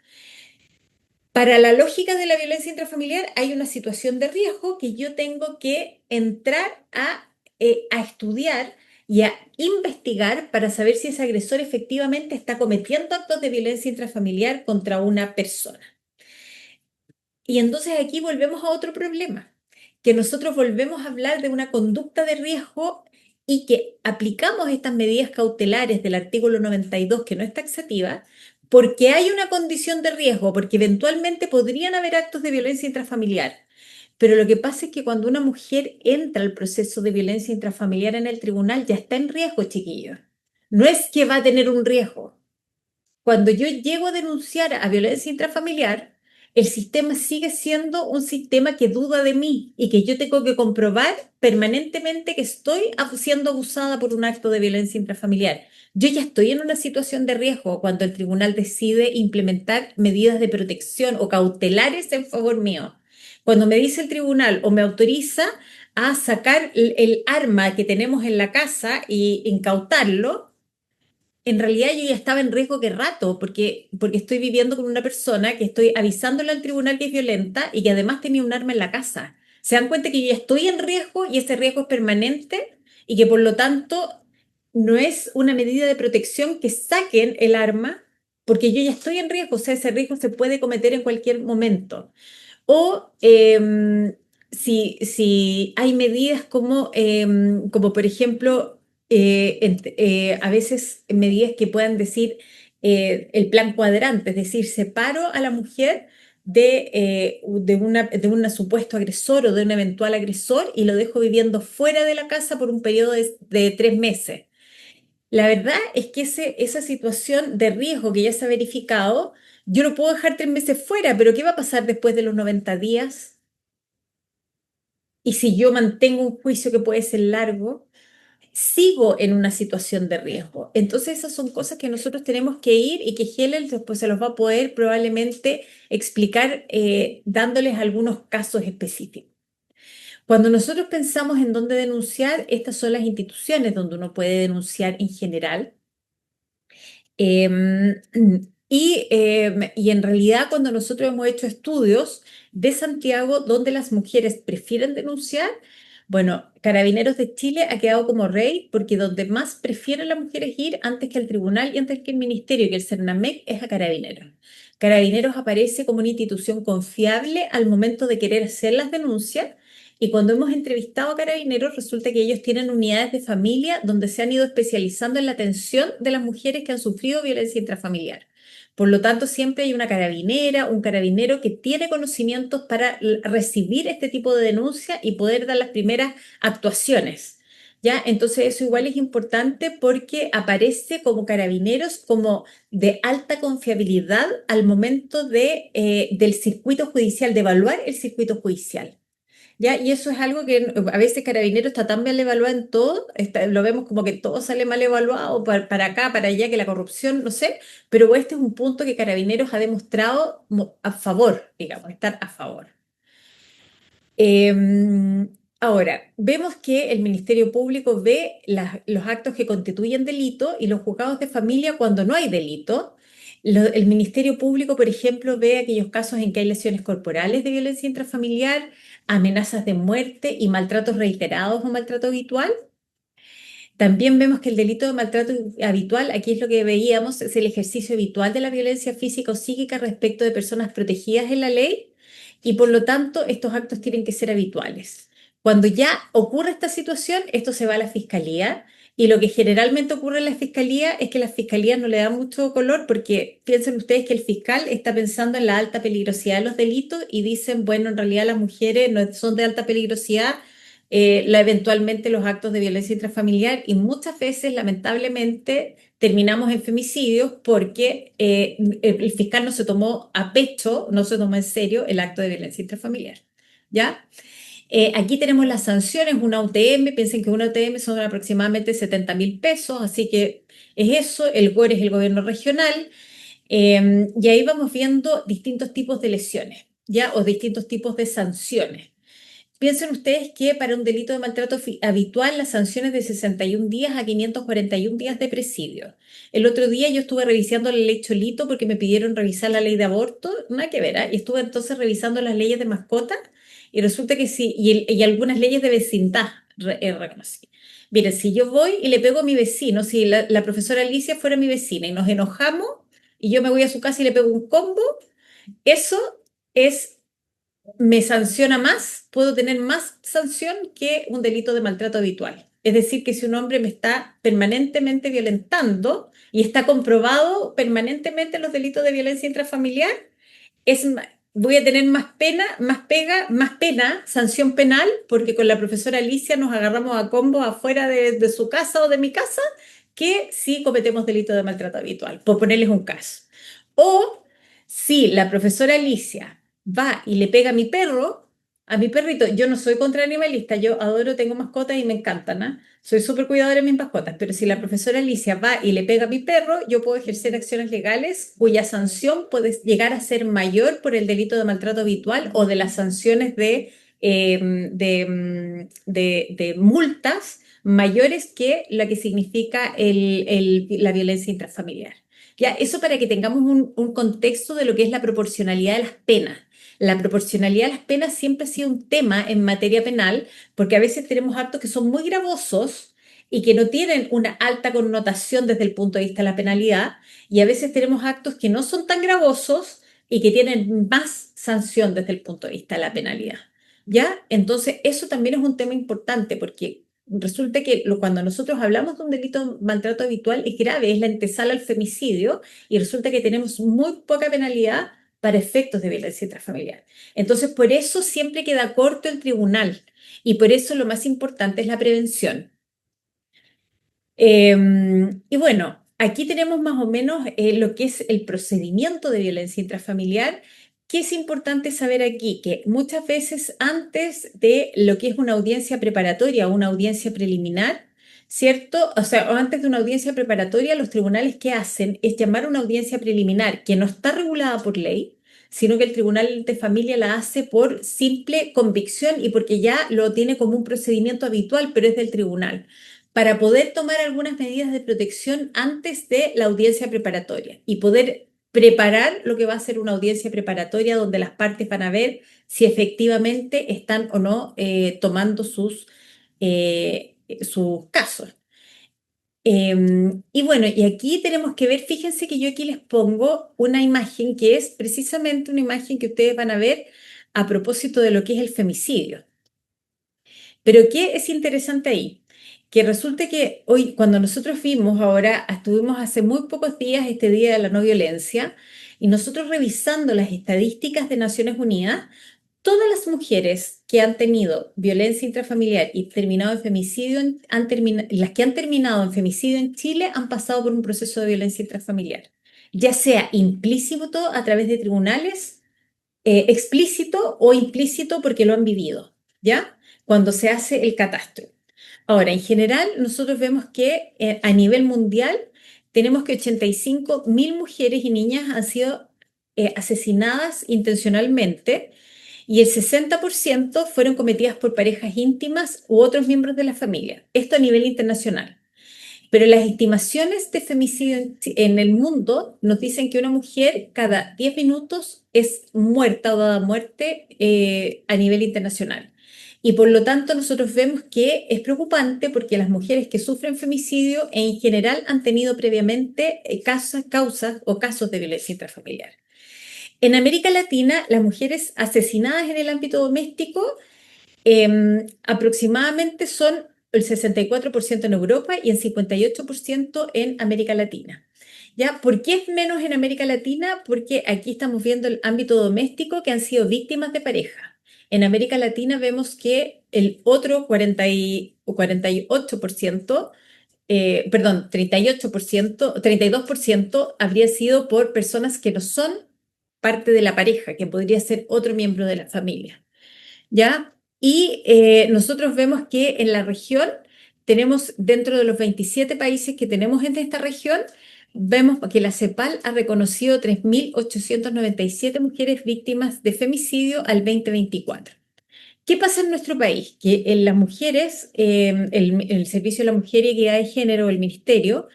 Para la lógica de la violencia intrafamiliar hay una situación de riesgo que yo tengo que entrar a estudiar y a investigar para saber si ese agresor efectivamente está cometiendo actos de violencia intrafamiliar contra una persona. Y entonces aquí volvemos a otro problema, que nosotros volvemos a hablar de una conducta de riesgo y que aplicamos estas medidas cautelares del artículo 92, que no es taxativa, porque hay una condición de riesgo, porque eventualmente podrían haber actos de violencia intrafamiliar. Pero lo que pasa es que cuando una mujer entra al proceso de violencia intrafamiliar en el tribunal, ya está en riesgo, chiquillos. No es que va a tener un riesgo. Cuando yo llego a denunciar a violencia intrafamiliar, el sistema sigue siendo un sistema que duda de mí y que yo tengo que comprobar permanentemente que estoy siendo abusada por un acto de violencia intrafamiliar. Yo ya estoy en una situación de riesgo cuando el tribunal decide implementar medidas de protección o cautelares en favor mío. Cuando me dice el tribunal o me autoriza a sacar el arma que tenemos en la casa y incautarlo, en realidad yo ya estaba en riesgo que rato, porque estoy viviendo con una persona que estoy avisándole al tribunal que es violenta y que además tenía un arma en la casa. Se dan cuenta que yo ya estoy en riesgo y ese riesgo es permanente y que por lo tanto no es una medida de protección que saquen el arma porque yo ya estoy en riesgo, o sea, ese riesgo se puede cometer en cualquier momento. O si hay medidas como por ejemplo, a veces medidas que puedan decir el plan cuadrante, es decir, separo a la mujer de un supuesto agresor o de un eventual agresor y lo dejo viviendo fuera de la casa por un periodo de 3 meses. La verdad es que esa situación de riesgo que ya se ha verificado, yo lo puedo dejar 3 meses fuera, pero ¿qué va a pasar después de los 90 días? Y si yo mantengo un juicio que puede ser largo, sigo en una situación de riesgo. Entonces esas son cosas que nosotros tenemos que ir y que Helen después se los va a poder probablemente explicar dándoles algunos casos específicos. Cuando nosotros pensamos en dónde denunciar, estas son las instituciones donde uno puede denunciar en general. Em, y en realidad cuando nosotros hemos hecho estudios de Santiago donde las mujeres prefieren denunciar, bueno, Carabineros de Chile ha quedado como rey porque donde más prefieren las mujeres ir antes que el tribunal y antes que el ministerio y que el Cernamec es a Carabineros. Carabineros aparece como una institución confiable al momento de querer hacer las denuncias. Y cuando hemos entrevistado a Carabineros, resulta que ellos tienen unidades de familia donde se han ido especializando en la atención de las mujeres que han sufrido violencia intrafamiliar. Por lo tanto, siempre hay una carabinera, un carabinero que tiene conocimientos para recibir este tipo de denuncia y poder dar las primeras actuaciones. ¿Ya? Entonces, eso igual es importante porque aparece como carabineros como de alta confiabilidad al momento del circuito judicial, de evaluar el circuito judicial. ¿Ya? Y eso es algo que a veces Carabineros está tan mal evaluado en todo, lo vemos como que todo sale mal evaluado para acá, para allá, que la corrupción, no sé, pero este es un punto que Carabineros ha demostrado a favor, digamos, estar a favor. Ahora, vemos que el Ministerio Público ve los actos que constituyen delito y los juzgados de familia cuando no hay delito. El Ministerio Público, por ejemplo, ve aquellos casos en que hay lesiones corporales de violencia intrafamiliar, amenazas de muerte y maltratos reiterados o maltrato habitual. También vemos que el delito de maltrato habitual, aquí es lo que veíamos, es el ejercicio habitual de la violencia física o psíquica respecto de personas protegidas en la ley y por lo tanto estos actos tienen que ser habituales. Cuando ya ocurre esta situación, esto se va a la fiscalía y lo que generalmente ocurre en la fiscalía es que la fiscalía no le da mucho color porque piensen ustedes que el fiscal está pensando en la alta peligrosidad de los delitos y dicen, bueno, en realidad las mujeres no son de alta peligrosidad, eventualmente los actos de violencia intrafamiliar y muchas veces, lamentablemente, terminamos en femicidios porque el fiscal no se tomó a pecho, no se tomó en serio el acto de violencia intrafamiliar. ¿Ya? Aquí tenemos las sanciones, una UTM, piensen que una UTM son aproximadamente 70.000 pesos, así que es eso, el GOR es el gobierno regional, y ahí vamos viendo distintos tipos de lesiones, ¿ya? O distintos tipos de sanciones. Piensen ustedes que para un delito de maltrato habitual la sanción es de 61 días a 541 días de presidio. El otro día yo estuve revisando la ley Cholito porque me pidieron revisar la ley de aborto, nada que ver, ¿eh? Y estuve entonces revisando las leyes de mascotas y resulta que sí, y algunas leyes de vecindad reconocí. Miren, si yo voy y le pego a mi vecino, si la profesora Alicia fuera mi vecina y nos enojamos y yo me voy a su casa y le pego un combo, eso me sanciona más, puedo tener más sanción que un delito de maltrato habitual. Es decir, que si un hombre me está permanentemente violentando y está comprobado permanentemente los delitos de violencia intrafamiliar, voy a tener más pena, sanción penal, porque con la profesora Alicia nos agarramos a combos afuera de su casa o de mi casa, que si cometemos delito de maltrato habitual, por ponerles un caso. O si la profesora Alicia va y le pega a mi perrito, yo no soy contra animalista, yo adoro, tengo mascotas y me encantan, ¿eh? Soy súper cuidadora de mis mascotas, pero si la profesora Alicia va y le pega a mi perro, yo puedo ejercer acciones legales cuya sanción puede llegar a ser mayor por el delito de maltrato habitual o de las sanciones de multas mayores que la que significa la violencia intrafamiliar. Ya, eso para que tengamos un contexto de lo que es la proporcionalidad de las penas. La proporcionalidad de las penas siempre ha sido un tema en materia penal, porque a veces tenemos actos que son muy gravosos y que no tienen una alta connotación desde el punto de vista de la penalidad, y a veces tenemos actos que no son tan gravosos y que tienen más sanción desde el punto de vista de la penalidad. ¿Ya? Entonces, eso también es un tema importante porque resulta que cuando nosotros hablamos de un delito de maltrato habitual es grave, es la antesala al femicidio y resulta que tenemos muy poca penalidad para efectos de violencia intrafamiliar. Entonces, por eso siempre queda corto el tribunal y por eso lo más importante es la prevención. Y bueno, aquí tenemos más o menos lo que es el procedimiento de violencia intrafamiliar. ¿Qué es importante saber aquí? Que muchas veces antes de lo que es una audiencia preparatoria o una audiencia preliminar, ¿cierto? O sea, o antes de una audiencia preparatoria, los tribunales ¿qué hacen? Es llamar a una audiencia preliminar que no está regulada por ley, sino que el tribunal de familia la hace por simple convicción y porque ya lo tiene como un procedimiento habitual, pero es del tribunal, para poder tomar algunas medidas de protección antes de la audiencia preparatoria y poder preparar lo que va a ser una audiencia preparatoria donde las partes van a ver si efectivamente están o no tomando sus casos. Y bueno, y aquí tenemos que ver, fíjense que yo aquí les pongo una imagen que es precisamente una imagen que ustedes van a ver a propósito de lo que es el femicidio. Pero ¿qué es interesante ahí? Que resulta que hoy, cuando nosotros vimos ahora, estuvimos hace muy pocos días este Día de la No Violencia, y nosotros revisando las estadísticas de Naciones Unidas, todas las mujeres que han tenido violencia intrafamiliar y terminado en femicidio, las que han terminado en femicidio en Chile han pasado por un proceso de violencia intrafamiliar, ya sea implícito a través de tribunales, explícito o implícito porque lo han vivido, ¿ya? Cuando se hace el catastro. Ahora, en general, nosotros vemos que a nivel mundial tenemos que 85.000 mujeres y niñas han sido asesinadas intencionalmente y el 60% fueron cometidas por parejas íntimas u otros miembros de la familia. Esto a nivel internacional. Pero las estimaciones de femicidio en el mundo nos dicen que una mujer cada 10 minutos es muerta o dada a muerte a nivel internacional. Y por lo tanto nosotros vemos que es preocupante porque las mujeres que sufren femicidio en general han tenido previamente causas o casos de violencia intrafamiliar. En América Latina, las mujeres asesinadas en el ámbito doméstico aproximadamente son el 64% en Europa y el 58% en América Latina. ¿Ya? ¿Por qué es menos en América Latina? Porque aquí estamos viendo el ámbito doméstico que han sido víctimas de pareja. En América Latina vemos que el otro 48%, 32% habría sido por personas que no son parte de la pareja, que podría ser otro miembro de la familia. ¿Ya? Y nosotros vemos que en la región tenemos, dentro de los 27 países que tenemos en esta región, vemos que la CEPAL ha reconocido 3.897 mujeres víctimas de femicidio al 2024. ¿Qué pasa en nuestro país? Que en las mujeres, el Servicio de la Mujer y Equidad de Género, el Ministerio,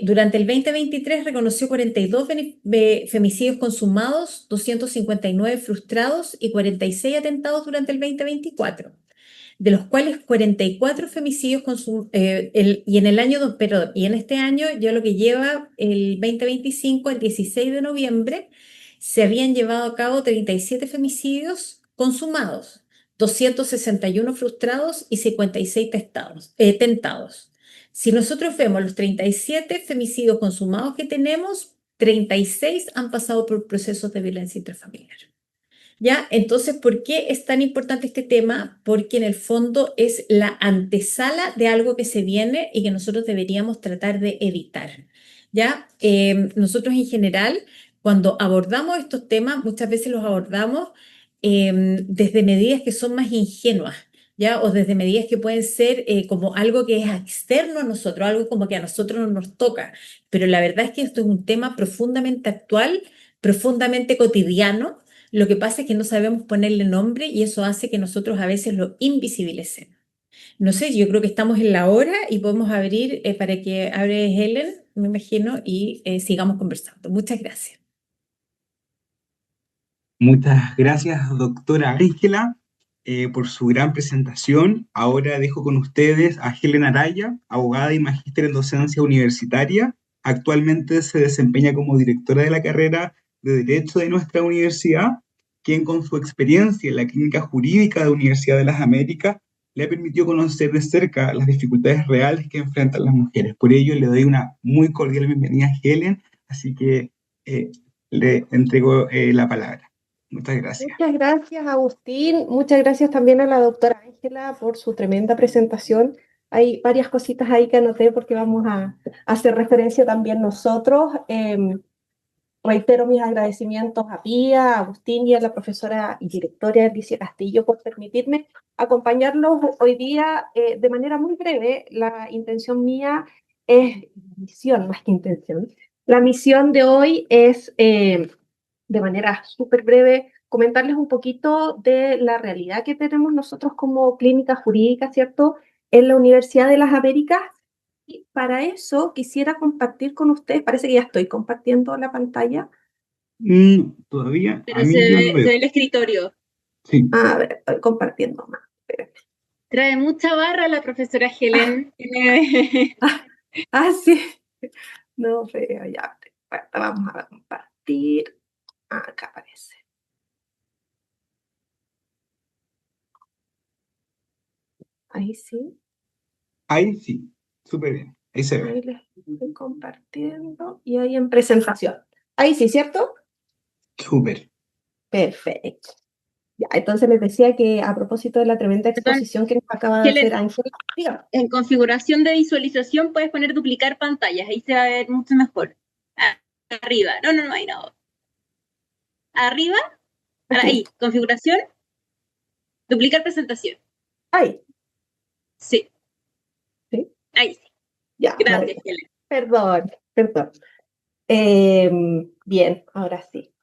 durante el 2023 reconoció 42 femicidios consumados, 259 frustrados y 46 atentados durante el 2024, de los cuales 44 femicidios y en este año, ya lo que lleva el 2025, el 16 de noviembre, se habían llevado a cabo 37 femicidios consumados, 261 frustrados y 56 tentados. Si nosotros vemos los 37 femicidios consumados que tenemos, 36 han pasado por procesos de violencia intrafamiliar. ¿Ya? Entonces, ¿por qué es tan importante este tema? Porque en el fondo es la antesala de algo que se viene y que nosotros deberíamos tratar de evitar. ¿Ya? Nosotros en general, cuando abordamos estos temas, muchas veces los abordamos desde medidas que son más ingenuas. ¿Ya? O desde medidas que pueden ser como algo que es externo a nosotros, algo como que a nosotros no nos toca. Pero la verdad es que esto es un tema profundamente actual, profundamente cotidiano. Lo que pasa es que no sabemos ponerle nombre y eso hace que nosotros a veces lo invisibilicemos. No sé, yo creo que estamos en la hora y podemos abrir para que abre Helen, me imagino, y sigamos conversando. Muchas gracias. Muchas gracias, doctora Ángela, por su gran presentación. Ahora dejo con ustedes a Helen Araya, abogada y magíster en docencia universitaria. Actualmente se desempeña como directora de la carrera de Derecho de nuestra universidad, quien con su experiencia en la clínica jurídica de la Universidad de las Américas le permitió conocer de cerca las dificultades reales que enfrentan las mujeres. Por ello, le doy una muy cordial bienvenida a Helen, así que le entrego la palabra. Muchas gracias. Muchas gracias, Agustín. Muchas gracias también a la doctora Ángela por su tremenda presentación. Hay varias cositas ahí que anoté porque vamos a hacer referencia también nosotros. reitero mis agradecimientos a Pía, a Agustín y a la profesora y directora Alicia Castillo por permitirme acompañarlos hoy día de manera muy breve. La intención mía es, misión más que intención, la misión de hoy es, de manera súper breve, comentarles un poquito de la realidad que tenemos nosotros como clínica jurídica, ¿cierto?, en la Universidad de las Américas. Y para eso quisiera compartir con ustedes, parece que ya estoy compartiendo la pantalla. Todavía a Pero mí yo no se veo. ve el escritorio. Sí. A ver, estoy compartiendo más. Espérenme. Trae mucha barra la profesora Helen. Tiene- Sí. No veo ya. Bueno, vamos a compartir. Acá aparece. Ahí sí. Ahí sí, súper bien. Ahí se ve. Ahí les estoy compartiendo. Y ahí en presentación. Ahí sí, ¿cierto? Súper. Perfecto. Ya, entonces les decía que a propósito de la tremenda Perdón, exposición que nos acaba de hacer Helen, Ángela, dígame. en configuración de visualización puedes poner duplicar pantallas, ahí se va a ver mucho mejor. Arriba, no, ahí no. Arriba, Aquí. ahí, configuración, duplicar presentación. Ahí. Sí, ¿Sí? ahí sí. Ya, Gracias, maravilloso. Helen. Perdón. Bien, ahora sí.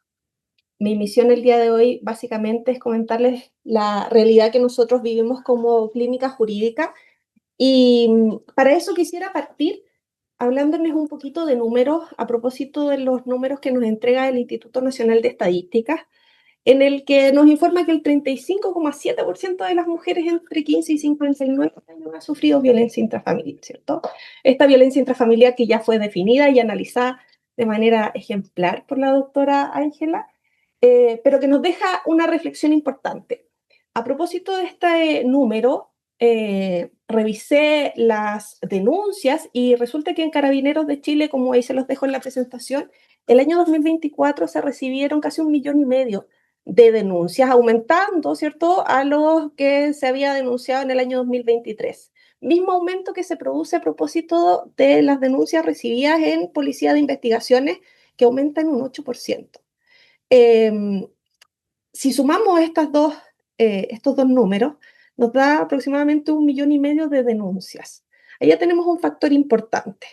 Mi misión el día de hoy básicamente es comentarles la realidad que nosotros vivimos como clínica jurídica y para eso quisiera partir hablándoles un poquito de números a propósito de los números que nos entrega el Instituto Nacional de Estadísticas, en el que nos informa que el 35,7% de las mujeres entre 15 y 59 años ha sufrido violencia intrafamiliar, ¿cierto? Esta violencia intrafamiliar que ya fue definida y analizada de manera ejemplar por la doctora Ángela, pero que nos deja una reflexión importante. A propósito de este número, revisé las denuncias y resulta que en Carabineros de Chile, como ahí se los dejo en la presentación, el año 2024 se recibieron casi 1,5 millones de denuncias, aumentando, ¿cierto?, a los que se había denunciado en el año 2023. Mismo aumento que se produce a propósito de las denuncias recibidas en Policía de Investigaciones, que aumenta en un 8%. Si sumamos estos dos números, nos da aproximadamente 1,5 millones de denuncias. Ahí ya tenemos un factor importante,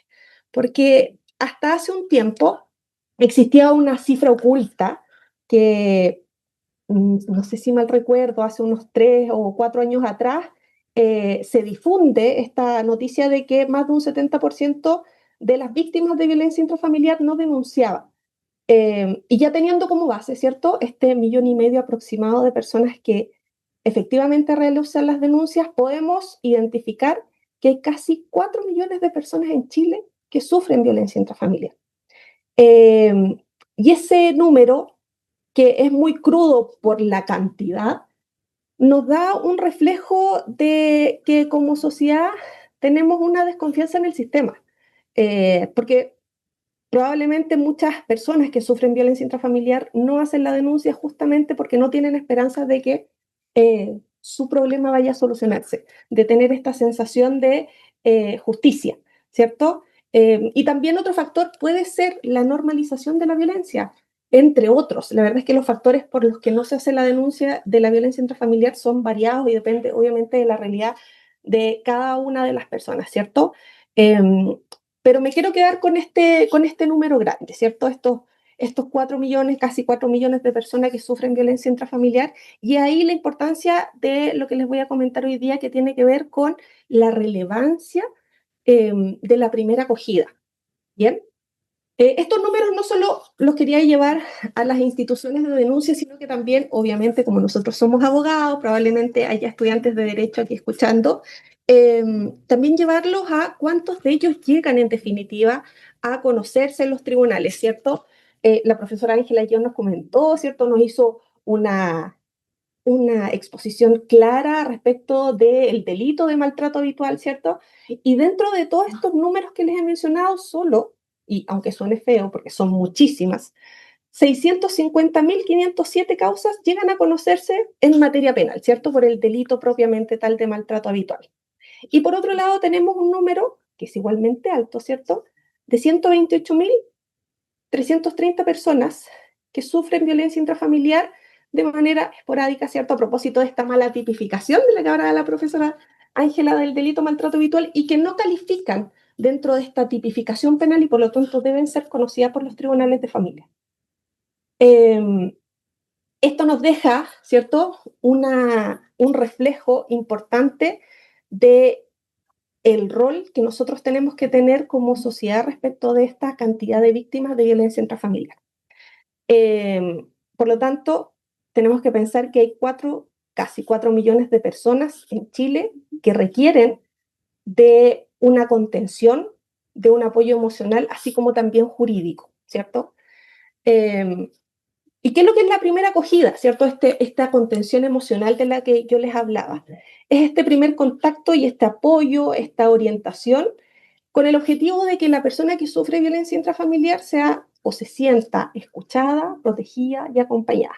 porque hasta hace un tiempo existía una cifra oculta que, no sé si mal recuerdo, hace unos 3 o 4 años atrás, se difunde esta noticia de que más de un 70% de las víctimas de violencia intrafamiliar no denunciaban. Y ya teniendo como base, ¿cierto?, este 1,5 millones aproximado de personas que efectivamente realizan las denuncias, podemos identificar que hay casi 4 millones de personas en Chile que sufren violencia intrafamiliar. Y ese número, que es muy crudo por la cantidad, nos da un reflejo de que como sociedad tenemos una desconfianza en el sistema, porque probablemente muchas personas que sufren violencia intrafamiliar no hacen la denuncia justamente porque no tienen esperanza de que su problema vaya a solucionarse, de tener esta sensación de justicia, ¿cierto? Y también otro factor puede ser la normalización de la violencia, entre otros. La verdad es que los factores por los que no se hace la denuncia de la violencia intrafamiliar son variados y depende obviamente de la realidad de cada una de las personas, ¿cierto? Pero me quiero quedar con este número grande, ¿cierto? Estos 4 millones, casi 4 millones de personas que sufren violencia intrafamiliar, y ahí la importancia de lo que les voy a comentar hoy día, que tiene que ver con la relevancia de la primera acogida. ¿Bien? Estos números no solo los quería llevar a las instituciones de denuncia, sino que también, obviamente, como nosotros somos abogados, probablemente haya estudiantes de derecho aquí escuchando, también llevarlos a cuántos de ellos llegan en definitiva a conocerse en los tribunales, ¿cierto? La profesora Ángela ya nos comentó, ¿cierto? Nos hizo una exposición clara respecto del delito de maltrato habitual, ¿cierto? Y dentro de todos estos números que les he mencionado, solo, y aunque suene feo porque son muchísimas, 650.507 causas llegan a conocerse en materia penal, ¿cierto? Por el delito propiamente tal de maltrato habitual. Y por otro lado tenemos un número que es igualmente alto, ¿cierto? De 330 personas que sufren violencia intrafamiliar de manera esporádica, ¿cierto? A propósito de esta mala tipificación de la que hablaba la profesora Ángela del delito maltrato habitual y que no califican dentro de esta tipificación penal y por lo tanto deben ser conocidas por los tribunales de familia. Esto nos deja, ¿cierto?, un reflejo importante de el rol que nosotros tenemos que tener como sociedad respecto de esta cantidad de víctimas de violencia intrafamiliar. Por lo tanto, tenemos que pensar que hay casi 4 millones de personas en Chile que requieren de una contención, de un apoyo emocional, así como también jurídico, ¿cierto? ¿Y qué es lo que es la primera acogida, ¿cierto? Esta contención emocional de la que yo les hablaba. Es este primer contacto y este apoyo, esta orientación, con el objetivo de que la persona que sufre violencia intrafamiliar sea o se sienta escuchada, protegida y acompañada.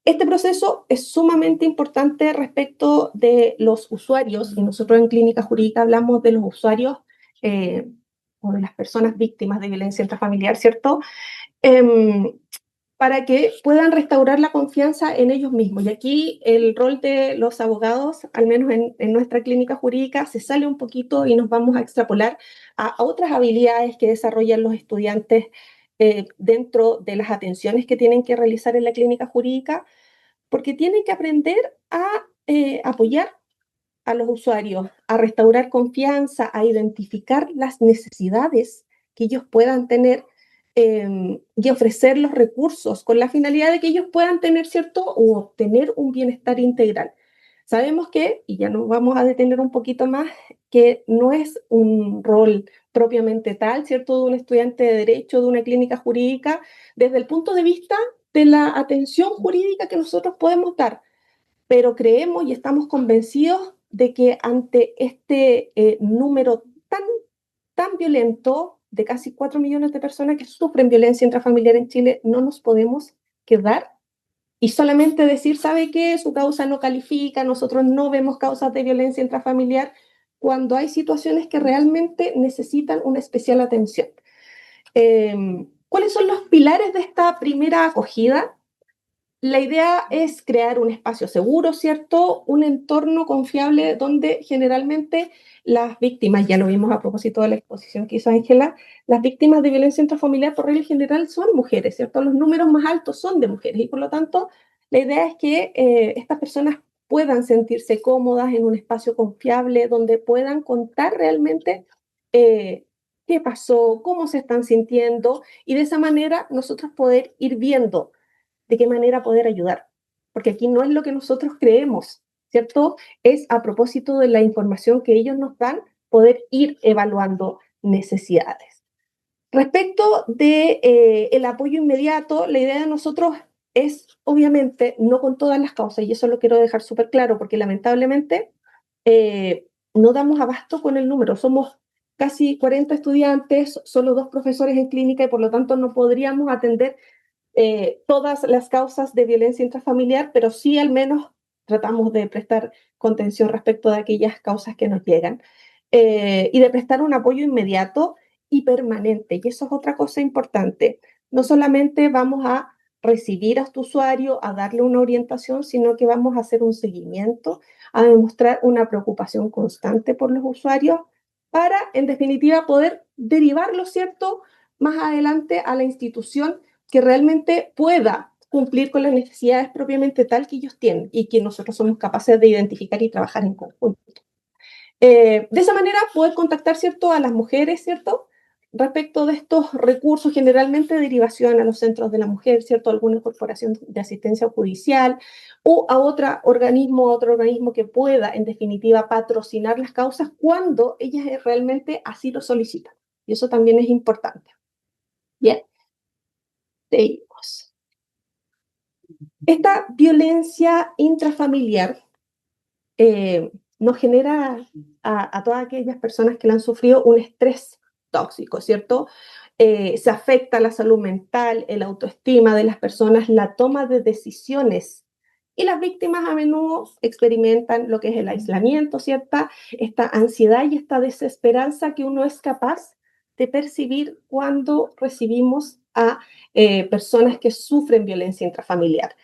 Este proceso es sumamente importante respecto de los usuarios, y nosotros en Clínica Jurídica hablamos de los usuarios o de las personas víctimas de violencia intrafamiliar, ¿cierto? Para que puedan restaurar la confianza en ellos mismos. Y aquí el rol de los abogados, al menos en nuestra clínica jurídica, se sale un poquito y nos vamos a extrapolar a otras habilidades que desarrollan los estudiantes dentro de las atenciones que tienen que realizar en la clínica jurídica, porque tienen que aprender a apoyar a los usuarios, a restaurar confianza, a identificar las necesidades que ellos puedan tener y ofrecer los recursos con la finalidad de que ellos puedan tener, ¿cierto?, o obtener un bienestar integral. Sabemos que, y ya nos vamos a detener un poquito más, que no es un rol propiamente tal, ¿cierto?, de un estudiante de derecho, de una clínica jurídica, desde el punto de vista de la atención jurídica que nosotros podemos dar, pero creemos y estamos convencidos de que ante este número tan violento de casi 4 millones de personas que sufren violencia intrafamiliar en Chile, no nos podemos quedar y solamente decir, ¿sabe qué? Su causa no califica, nosotros no vemos causas de violencia intrafamiliar, cuando hay situaciones que realmente necesitan una especial atención. ¿Cuáles son los pilares de esta primera acogida? La idea es crear un espacio seguro, ¿cierto? Un entorno confiable donde generalmente las víctimas, ya lo vimos a propósito de la exposición que hizo Ángela, las víctimas de violencia intrafamiliar por regla general son mujeres, ¿cierto? Los números más altos son de mujeres y por lo tanto la idea es que estas personas puedan sentirse cómodas en un espacio confiable donde puedan contar realmente qué pasó, cómo se están sintiendo y de esa manera nosotros poder ir viendo de qué manera poder ayudar, porque aquí no es lo que nosotros creemos, ¿cierto? Es a propósito de la información que ellos nos dan, poder ir evaluando necesidades. Respecto de el apoyo inmediato, la idea de nosotros es, obviamente, no con todas las causas, y eso lo quiero dejar súper claro, porque lamentablemente no damos abasto con el número. Somos casi 40 estudiantes, solo 2 profesores en clínica, y por lo tanto no podríamos atender todas las causas de violencia intrafamiliar, pero sí al menos tratamos de prestar contención respecto de aquellas causas que nos llegan y de prestar un apoyo inmediato y permanente. Y eso es otra cosa importante. No solamente vamos a recibir a tu usuario, a darle una orientación, sino que vamos a hacer un seguimiento, a demostrar una preocupación constante por los usuarios para, en definitiva, poder derivarlo, ¿cierto?, más adelante a la institución que realmente pueda cumplir con las necesidades propiamente tal que ellos tienen y que nosotros somos capaces de identificar y trabajar en conjunto. De esa manera poder contactar, ¿cierto?, a las mujeres, ¿cierto?, respecto de estos recursos, generalmente de derivación a los centros de la mujer, ¿cierto?, a alguna corporación de asistencia judicial o a otro organismo que pueda, en definitiva, patrocinar las causas cuando ellas realmente así lo solicitan. Y eso también es importante. Bien. Seguimos. Esta violencia intrafamiliar nos genera a todas aquellas personas que la han sufrido un estrés tóxico, ¿cierto? Se afecta la salud mental, el autoestima de las personas, la toma de decisiones. Y las víctimas a menudo experimentan lo que es el aislamiento, ¿cierto? Esta ansiedad y esta desesperanza que uno es capaz de percibir cuando recibimos a personas que sufren violencia intrafamiliar.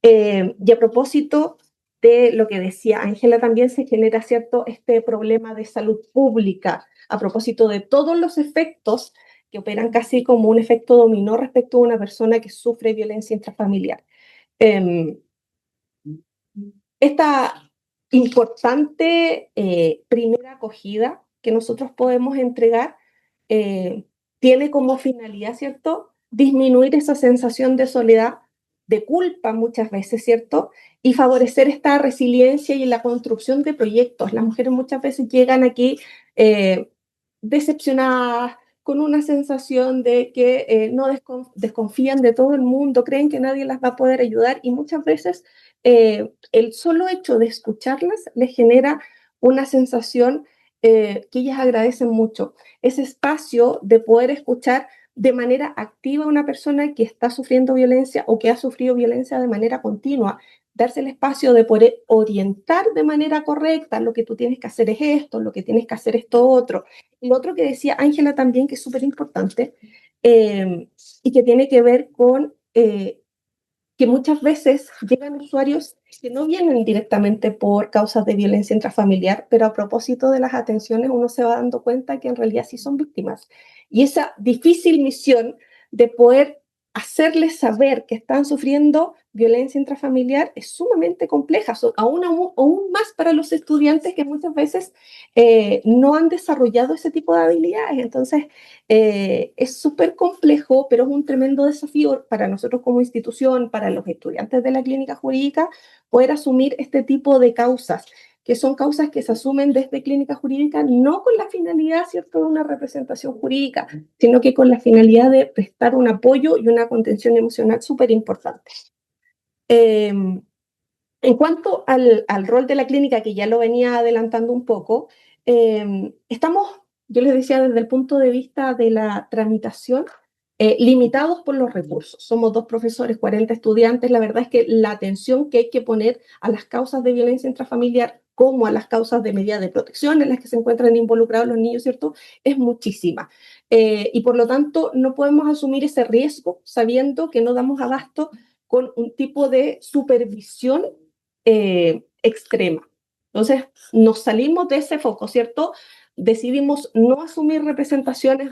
Y a propósito de lo que decía Ángela, también se genera, ¿cierto?, este problema de salud pública, a propósito de todos los efectos que operan casi como un efecto dominó respecto a una persona que sufre violencia intrafamiliar. Esta importante primera acogida que nosotros podemos entregar tiene como finalidad, ¿cierto?, disminuir esa sensación de soledad, de culpa muchas veces, ¿cierto?, y favorecer esta resiliencia y la construcción de proyectos. Las mujeres muchas veces llegan aquí decepcionadas, con una sensación de que no desconfían de todo el mundo, creen que nadie las va a poder ayudar, y muchas veces el solo hecho de escucharlas les genera una sensación que ellas agradecen mucho. Ese espacio de poder escuchar de manera activa a una persona que está sufriendo violencia o que ha sufrido violencia de manera continua, darse el espacio de poder orientar de manera correcta: lo que tú tienes que hacer es esto, lo que tienes que hacer es esto otro. Y lo otro que decía Ángela también, que es súper importante, y que tiene que ver con que muchas veces llegan usuarios que no vienen directamente por causas de violencia intrafamiliar, pero a propósito de las atenciones uno se va dando cuenta que en realidad sí son víctimas. Y esa difícil misión de poder hacerles saber que están sufriendo violencia intrafamiliar es sumamente compleja, aún más para los estudiantes que muchas veces no han desarrollado ese tipo de habilidades. Entonces, es súper complejo, pero es un tremendo desafío para nosotros como institución, para los estudiantes de la clínica jurídica, poder asumir este tipo de causas, que son causas que se asumen desde clínica jurídica no con la finalidad, ¿cierto?, de una representación jurídica, sino que con la finalidad de prestar un apoyo y una contención emocional súper importante. En cuanto al rol de la clínica, que ya lo venía adelantando un poco, estamos, yo les decía, desde el punto de vista de la tramitación, limitados por los recursos. Somos 2 profesores, 40 estudiantes. La verdad es que la atención que hay que poner a las causas de violencia intrafamiliar como a las causas de medida de protección en las que se encuentran involucrados los niños, ¿cierto?, es muchísima. Y por lo tanto, no podemos asumir ese riesgo sabiendo que no damos abasto con un tipo de supervisión extrema. Entonces, nos salimos de ese foco, ¿cierto? Decidimos no asumir representaciones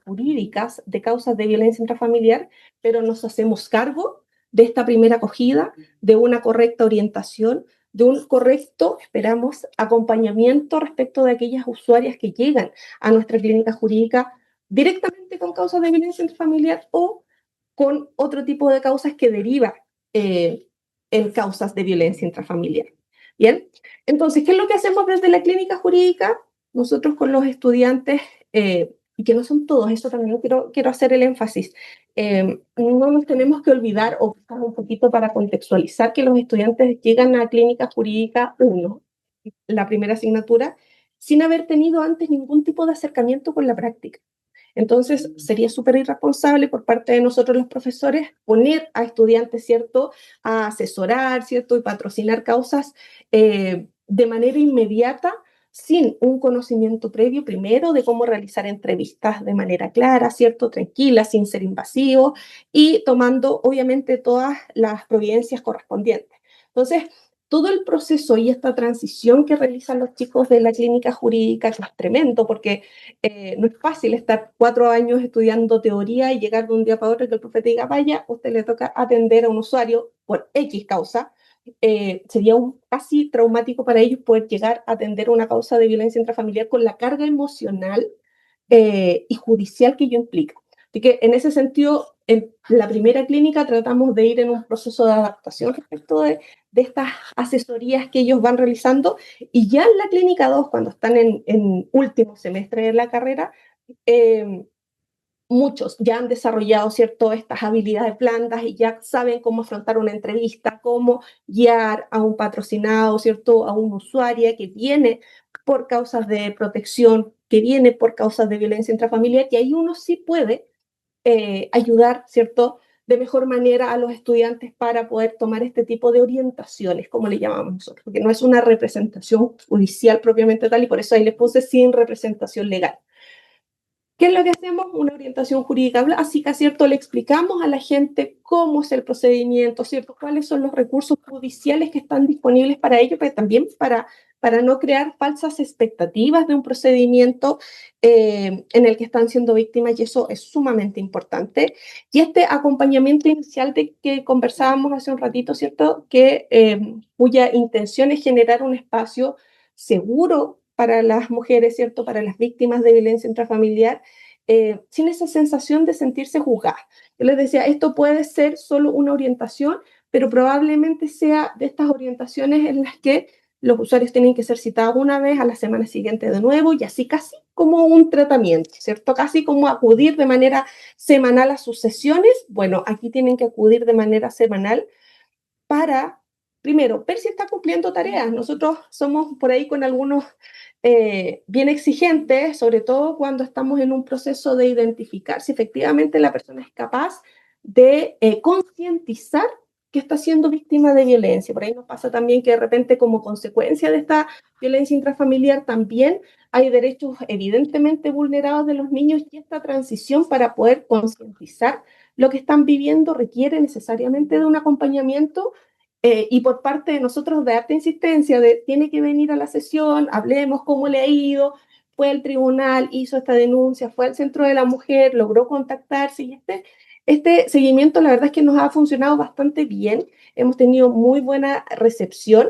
jurídicas de causas de violencia intrafamiliar, pero nos hacemos cargo de esta primera acogida, de una correcta orientación, de un correcto, esperamos, acompañamiento respecto de aquellas usuarias que llegan a nuestra clínica jurídica directamente con causas de violencia intrafamiliar o con otro tipo de causas que deriva en causas de violencia intrafamiliar. Bien, entonces, ¿qué es lo que hacemos desde la clínica jurídica? Nosotros con los estudiantes, y que no son todos, eso también quiero hacer el énfasis, no nos tenemos que olvidar, o un poquito para contextualizar, que los estudiantes llegan a clínica jurídica 1, la primera asignatura, sin haber tenido antes ningún tipo de acercamiento con la práctica. Entonces, sería súper irresponsable por parte de nosotros los profesores poner a estudiantes, ¿cierto?, a asesorar, ¿cierto?, y patrocinar causas de manera inmediata, sin un conocimiento previo, primero, de cómo realizar entrevistas de manera clara, ¿cierto?, tranquila, sin ser invasivo, y tomando, obviamente, todas las providencias correspondientes. Entonces, todo el proceso y esta transición que realizan los chicos de la clínica jurídica, que es tremendo, porque no es fácil estar 4 años estudiando teoría y llegar de un día para otro y que el profe te diga: vaya, usted le toca atender a un usuario por X causa. Sería casi traumático para ellos poder llegar a atender una causa de violencia intrafamiliar con la carga emocional y judicial que ello implica. Así que en ese sentido, en la primera clínica tratamos de ir en un proceso de adaptación respecto de estas asesorías que ellos van realizando, y ya en la clínica 2, cuando están en último semestre de la carrera, muchos ya han desarrollado, ¿cierto?, estas habilidades blandas y ya saben cómo afrontar una entrevista, cómo guiar a un patrocinado, ¿cierto?, a un usuario que viene por causas de protección, que viene por causas de violencia intrafamiliar, y ahí uno sí puede ayudar, ¿cierto?, de mejor manera a los estudiantes para poder tomar este tipo de orientaciones, como le llamamos nosotros, porque no es una representación judicial propiamente tal, y por eso ahí les puse sin representación legal. ¿Qué es lo que hacemos? Una orientación jurídica básica, ¿cierto? Le explicamos a la gente cómo es el procedimiento, ¿cierto? Cuáles son los recursos judiciales que están disponibles para ello, pero también para no crear falsas expectativas de un procedimiento en el que están siendo víctimas, y eso es sumamente importante. Y este acompañamiento inicial de que conversábamos hace un ratito, ¿cierto? Cuya intención es generar un espacio seguro para las mujeres, ¿cierto? Para las víctimas de violencia intrafamiliar, sin esa sensación de sentirse juzgadas. Yo les decía, esto puede ser solo una orientación, pero probablemente sea de estas orientaciones en las que los usuarios tienen que ser citados una vez, a la semana siguiente de nuevo, y así casi como un tratamiento, ¿cierto? Casi como acudir de manera semanal a sus sesiones. Bueno, aquí tienen que acudir de manera semanal para, primero, ver si está cumpliendo tareas. Nosotros somos por ahí con algunos bien exigentes, sobre todo cuando estamos en un proceso de identificar si efectivamente la persona es capaz de concientizar que está siendo víctima de violencia. Por ahí nos pasa también que de repente, como consecuencia de esta violencia intrafamiliar, también hay derechos evidentemente vulnerados de los niños, y esta transición para poder concientizar lo que están viviendo requiere necesariamente de un acompañamiento, y por parte de nosotros de harta insistencia de tiene que venir a la sesión, hablemos cómo le ha ido, fue al tribunal, hizo esta denuncia, fue al centro de la mujer, logró contactarse, y este seguimiento la verdad es que nos ha funcionado bastante bien, hemos tenido muy buena recepción,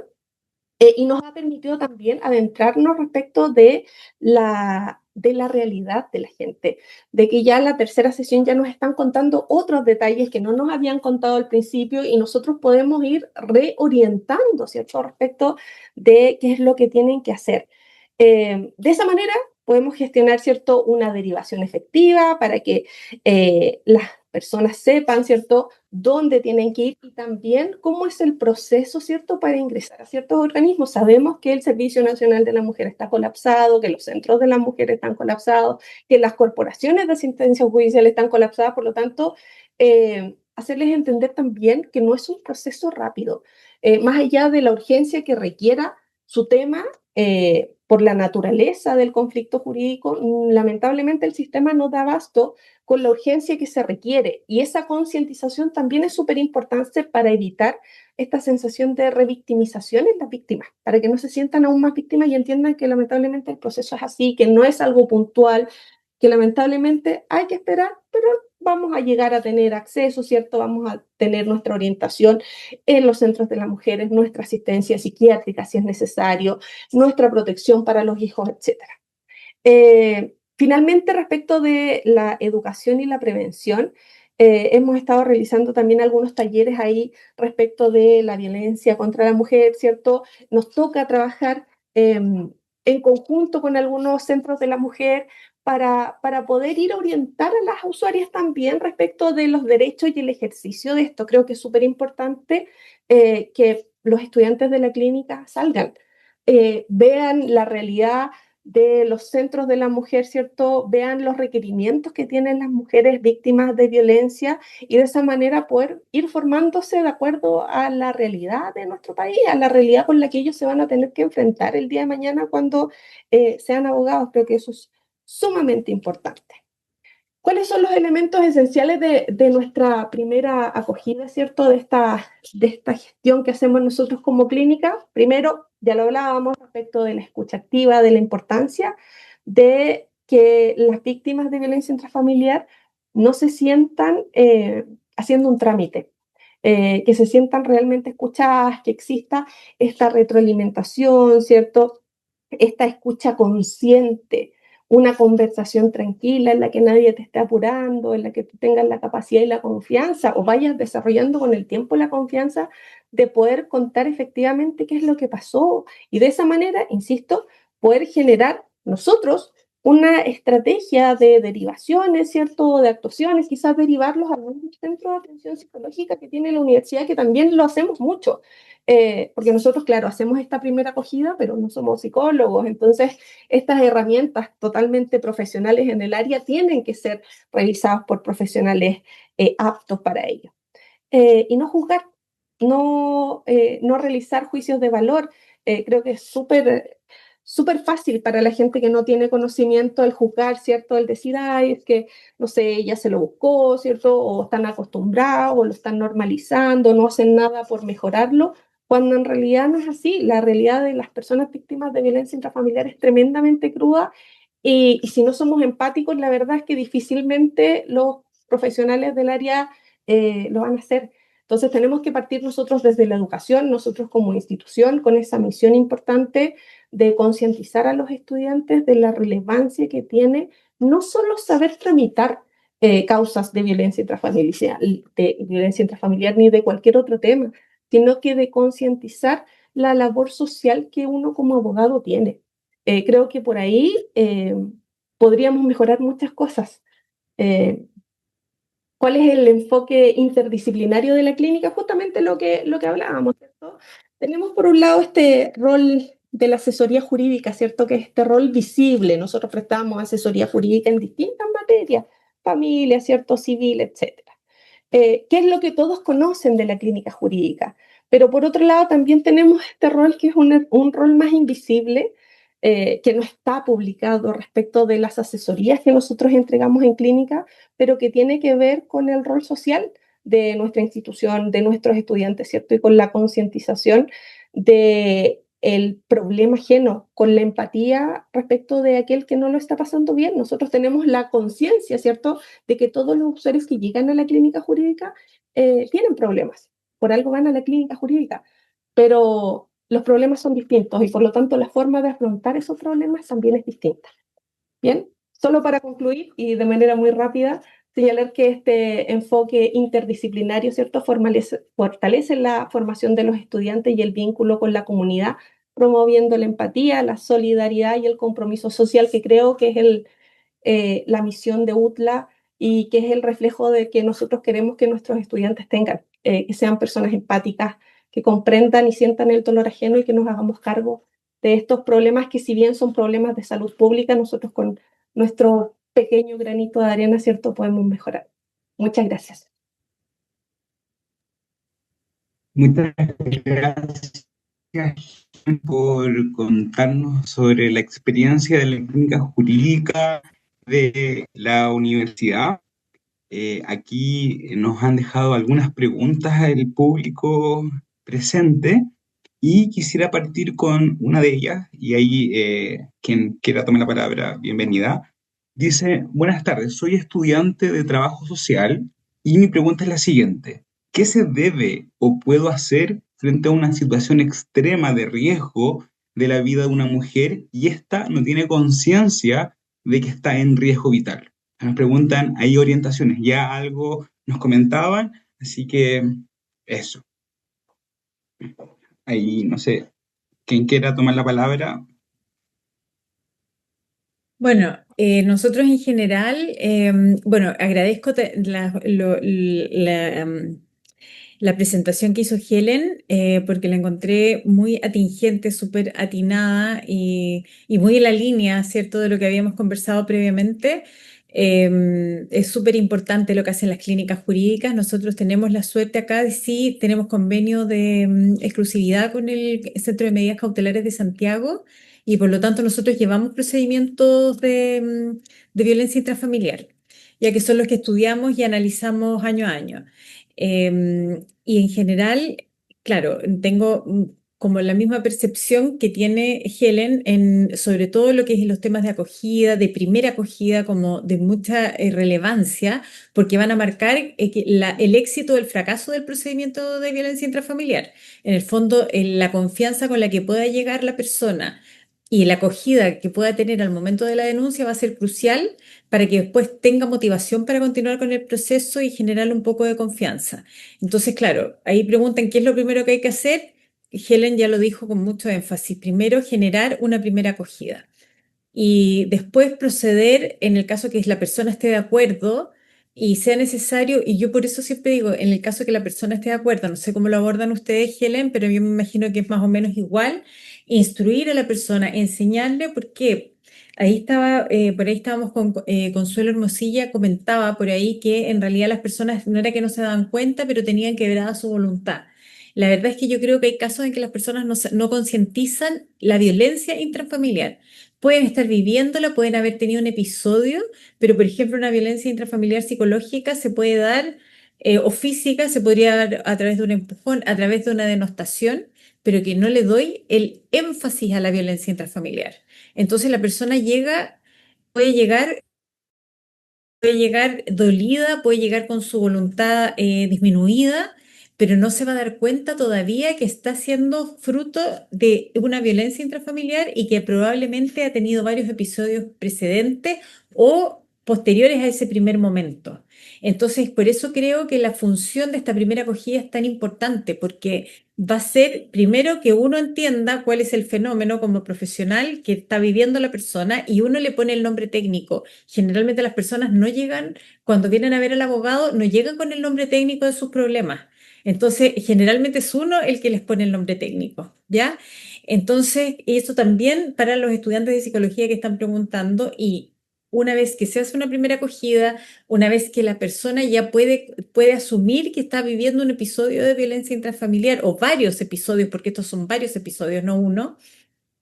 y nos ha permitido también adentrarnos respecto de la realidad de la gente, de que ya en la tercera sesión ya nos están contando otros detalles que no nos habían contado al principio, y nosotros podemos ir reorientando, ¿cierto?, respecto de qué es lo que tienen que hacer. De esa manera podemos gestionar, ¿cierto?, una derivación efectiva para que las personas sepan, ¿cierto?, dónde tienen que ir, y también cómo es el proceso, ¿cierto?, para ingresar a ciertos organismos. Sabemos que el Servicio Nacional de la Mujer está colapsado, que los centros de las mujeres están colapsados, que las corporaciones de asistencia judicial están colapsadas, por lo tanto, hacerles entender también que no es un proceso rápido. Más allá de la urgencia que requiera su tema, por la naturaleza del conflicto jurídico, lamentablemente el sistema no da abasto con la urgencia que se requiere, y esa concientización también es súper importante para evitar esta sensación de revictimización en las víctimas, para que no se sientan aún más víctimas y entiendan que lamentablemente el proceso es así, que no es algo puntual, que lamentablemente hay que esperar, pero vamos a llegar a tener acceso, ¿cierto? Vamos a tener nuestra orientación en los centros de las mujeres, nuestra asistencia psiquiátrica si es necesario, nuestra protección para los hijos, etc. Finalmente, respecto de la educación y la prevención, hemos estado realizando también algunos talleres ahí respecto de la violencia contra la mujer, ¿cierto? Nos toca trabajar en conjunto con algunos centros de la mujer para poder ir a orientar a las usuarias también respecto de los derechos y el ejercicio de esto. Creo que es súper importante que los estudiantes de la clínica salgan, vean la realidad de los centros de la mujer, ¿cierto? Vean los requerimientos que tienen las mujeres víctimas de violencia, y de esa manera poder ir formándose de acuerdo a la realidad de nuestro país, a la realidad con la que ellos se van a tener que enfrentar el día de mañana cuando sean abogados. Creo que eso es sumamente importante. ¿Cuáles son los elementos esenciales de nuestra primera acogida, ¿cierto? De esta gestión que hacemos nosotros como clínica. Primero, ya lo hablábamos respecto de la escucha activa, de la importancia de que las víctimas de violencia intrafamiliar no se sientan haciendo un trámite, que se sientan realmente escuchadas, que exista esta retroalimentación, ¿cierto? Esta escucha consciente, una conversación tranquila en la que nadie te esté apurando, en la que tú tengas la capacidad y la confianza, o vayas desarrollando con el tiempo la confianza de poder contar efectivamente qué es lo que pasó, y de esa manera, insisto, poder generar nosotros una estrategia de derivaciones, ¿cierto?, de actuaciones, quizás derivarlos a algún centro de atención psicológica que tiene la universidad, que también lo hacemos mucho, porque nosotros, claro, hacemos esta primera acogida, pero no somos psicólogos, entonces estas herramientas totalmente profesionales en el área tienen que ser revisadas por profesionales aptos para ello. Y no juzgar, no realizar juicios de valor. Creo que es súper súper fácil para la gente que no tiene conocimiento el juzgar, ¿cierto? El decir, ay, es que, no sé, ella se lo buscó, ¿cierto? O están acostumbrados, o lo están normalizando, no hacen nada por mejorarlo, cuando en realidad no es así. La realidad de las personas víctimas de violencia intrafamiliar es tremendamente cruda y si no somos empáticos, la verdad es que difícilmente los profesionales del área lo van a hacer. Entonces tenemos que partir nosotros desde la educación, nosotros como institución, con esa misión importante de concientizar a los estudiantes de la relevancia que tiene no solo saber tramitar causas de violencia intrafamiliar ni de cualquier otro tema, sino que de concientizar la labor social que uno como abogado tiene. Creo que por ahí podríamos mejorar muchas cosas. Eh, ¿Cuál es el enfoque interdisciplinario de la clínica? Justamente lo que hablábamos, ¿cierto? Tenemos por un lado este rol de la asesoría jurídica, ¿cierto? Que es este rol visible. Nosotros prestamos asesoría jurídica en distintas materias, familia, ¿cierto? Civil, etcétera. ¿Qué es lo que todos conocen de la clínica jurídica? Pero por otro lado también tenemos este rol que es un rol más invisible, que no está publicado respecto de las asesorías que nosotros entregamos en clínica, pero que tiene que ver con el rol social de nuestra institución, de nuestros estudiantes, ¿cierto? Y con la concientización de el problema ajeno, con la empatía respecto de aquel que no lo está pasando bien. Nosotros tenemos la conciencia, ¿cierto?, de que todos los usuarios que llegan a la clínica jurídica tienen problemas. Por algo van a la clínica jurídica, pero los problemas son distintos y por lo tanto la forma de afrontar esos problemas también es distinta. Bien, solo para concluir y de manera muy rápida, señalar que este enfoque interdisciplinario, ¿cierto?, fortalece la formación de los estudiantes y el vínculo con la comunidad, promoviendo la empatía, la solidaridad y el compromiso social, que creo que es la misión de UTLA y que es el reflejo de que nosotros queremos que nuestros estudiantes tengan, que sean personas empáticas, que comprendan y sientan el dolor ajeno y que nos hagamos cargo de estos problemas que si bien son problemas de salud pública, nosotros con nuestro pequeño granito de arena, ¿cierto?, podemos mejorar. Muchas gracias. Muchas gracias por contarnos sobre la experiencia de la clínica jurídica de la universidad. Aquí nos han dejado algunas preguntas el público presente y quisiera partir con una de ellas y ahí quien quiera tomar la palabra, bienvenida. Dice, buenas tardes, soy estudiante de trabajo social y mi pregunta es la siguiente. ¿Qué se debe o puedo hacer frente a una situación extrema de riesgo de la vida de una mujer y ésta no tiene conciencia de que está en riesgo vital? Nos preguntan, hay orientaciones, ya algo nos comentaban, así que eso. Ahí, no sé, quien quiera tomar la palabra. Bueno, nosotros en general, bueno, agradezco la presentación que hizo Helen, porque la encontré muy atingente, súper atinada y muy en la línea, ¿cierto?, de lo que habíamos conversado previamente. Es súper importante lo que hacen las clínicas jurídicas. Nosotros tenemos la suerte acá de sí, tenemos convenio de exclusividad con el Centro de Medidas Cautelares de Santiago y por lo tanto nosotros llevamos procedimientos de violencia intrafamiliar, ya que son los que estudiamos y analizamos año a año. Y en general, claro, tengo como la misma percepción que tiene Helen sobre todo lo que es los temas de acogida, de primera acogida, como de mucha relevancia, porque van a marcar el éxito o el fracaso del procedimiento de violencia intrafamiliar. En el fondo, la confianza con la que pueda llegar la persona y la acogida que pueda tener al momento de la denuncia va a ser crucial para que después tenga motivación para continuar con el proceso y generar un poco de confianza. Entonces, claro, ahí preguntan qué es lo primero que hay que hacer. Helen ya lo dijo con mucho énfasis. Primero, generar una primera acogida y después proceder en el caso que la persona esté de acuerdo y sea necesario, y yo por eso siempre digo, en el caso que la persona esté de acuerdo, no sé cómo lo abordan ustedes, Helen, pero yo me imagino que es más o menos igual, instruir a la persona, enseñarle, porque ahí estaba, por ahí estábamos con Consuelo Hermosilla, comentaba por ahí que en realidad las personas no era que no se daban cuenta, pero tenían quebrada su voluntad. La verdad es que yo creo que hay casos en que las personas no concientizan la violencia intrafamiliar. Pueden estar viviéndola, pueden haber tenido un episodio, pero por ejemplo una violencia intrafamiliar psicológica se puede dar, o física, se podría dar a través de un empujón, a través de una denostación, pero que no le doy el énfasis a la violencia intrafamiliar. Entonces la persona puede llegar puede llegar dolida, puede llegar con su voluntad disminuida, pero no se va a dar cuenta todavía que está siendo fruto de una violencia intrafamiliar y que probablemente ha tenido varios episodios precedentes o posteriores a ese primer momento. Entonces, por eso creo que la función de esta primera acogida es tan importante, porque va a ser primero que uno entienda cuál es el fenómeno como profesional que está viviendo la persona y uno le pone el nombre técnico. Generalmente las personas no llegan, cuando vienen a ver al abogado, no llegan con el nombre técnico de sus problemas. Entonces, generalmente es uno el que les pone el nombre técnico, ¿ya? Entonces, eso también para los estudiantes de psicología que están preguntando, y una vez que se hace una primera acogida, una vez que la persona ya puede asumir que está viviendo un episodio de violencia intrafamiliar o varios episodios, porque estos son varios episodios, no uno,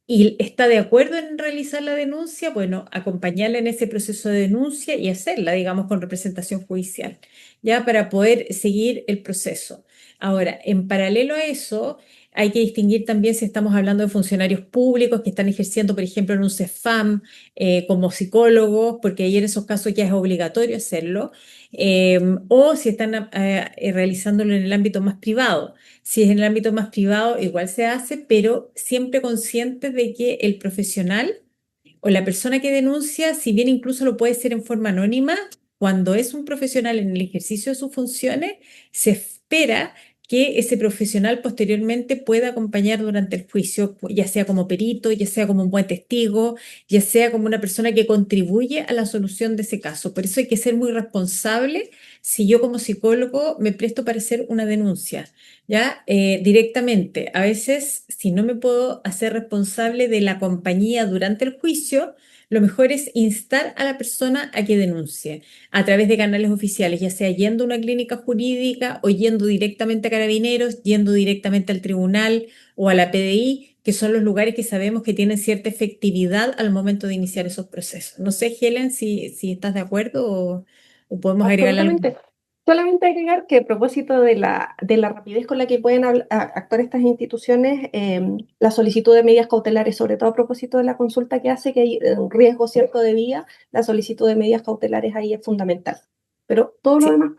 y está de acuerdo en realizar la denuncia, bueno, acompañarla en ese proceso de denuncia y hacerla, digamos, con representación judicial, ya para poder seguir el proceso. Ahora, en paralelo a eso, hay que distinguir también si estamos hablando de funcionarios públicos que están ejerciendo, por ejemplo, en un CEFAM como psicólogos, porque ahí en esos casos ya es obligatorio hacerlo, o si están realizándolo en el ámbito más privado. Si es en el ámbito más privado, igual se hace, pero siempre conscientes de que el profesional o la persona que denuncia, si bien incluso lo puede ser en forma anónima, cuando es un profesional en el ejercicio de sus funciones, se espera que ese profesional posteriormente pueda acompañar durante el juicio, ya sea como perito, ya sea como un buen testigo, ya sea como una persona que contribuye a la solución de ese caso. Por eso hay que ser muy responsable si yo como psicólogo me presto para hacer una denuncia, ¿ya? Directamente. A veces, si no me puedo hacer responsable de la compañía durante el juicio, lo mejor es instar a la persona a que denuncie a través de canales oficiales, ya sea yendo a una clínica jurídica o yendo directamente a Carabineros, yendo directamente al tribunal o a la PDI, que son los lugares que sabemos que tienen cierta efectividad al momento de iniciar esos procesos. No sé, Helen, si estás de acuerdo o podemos agregarle algo. Absolutamente. Solamente agregar que a propósito de la rapidez con la que pueden actuar estas instituciones, la solicitud de medidas cautelares, sobre todo a propósito de la consulta que hace que hay un riesgo cierto de vía, la solicitud de medidas cautelares ahí es fundamental. Pero todo lo Sí. demás,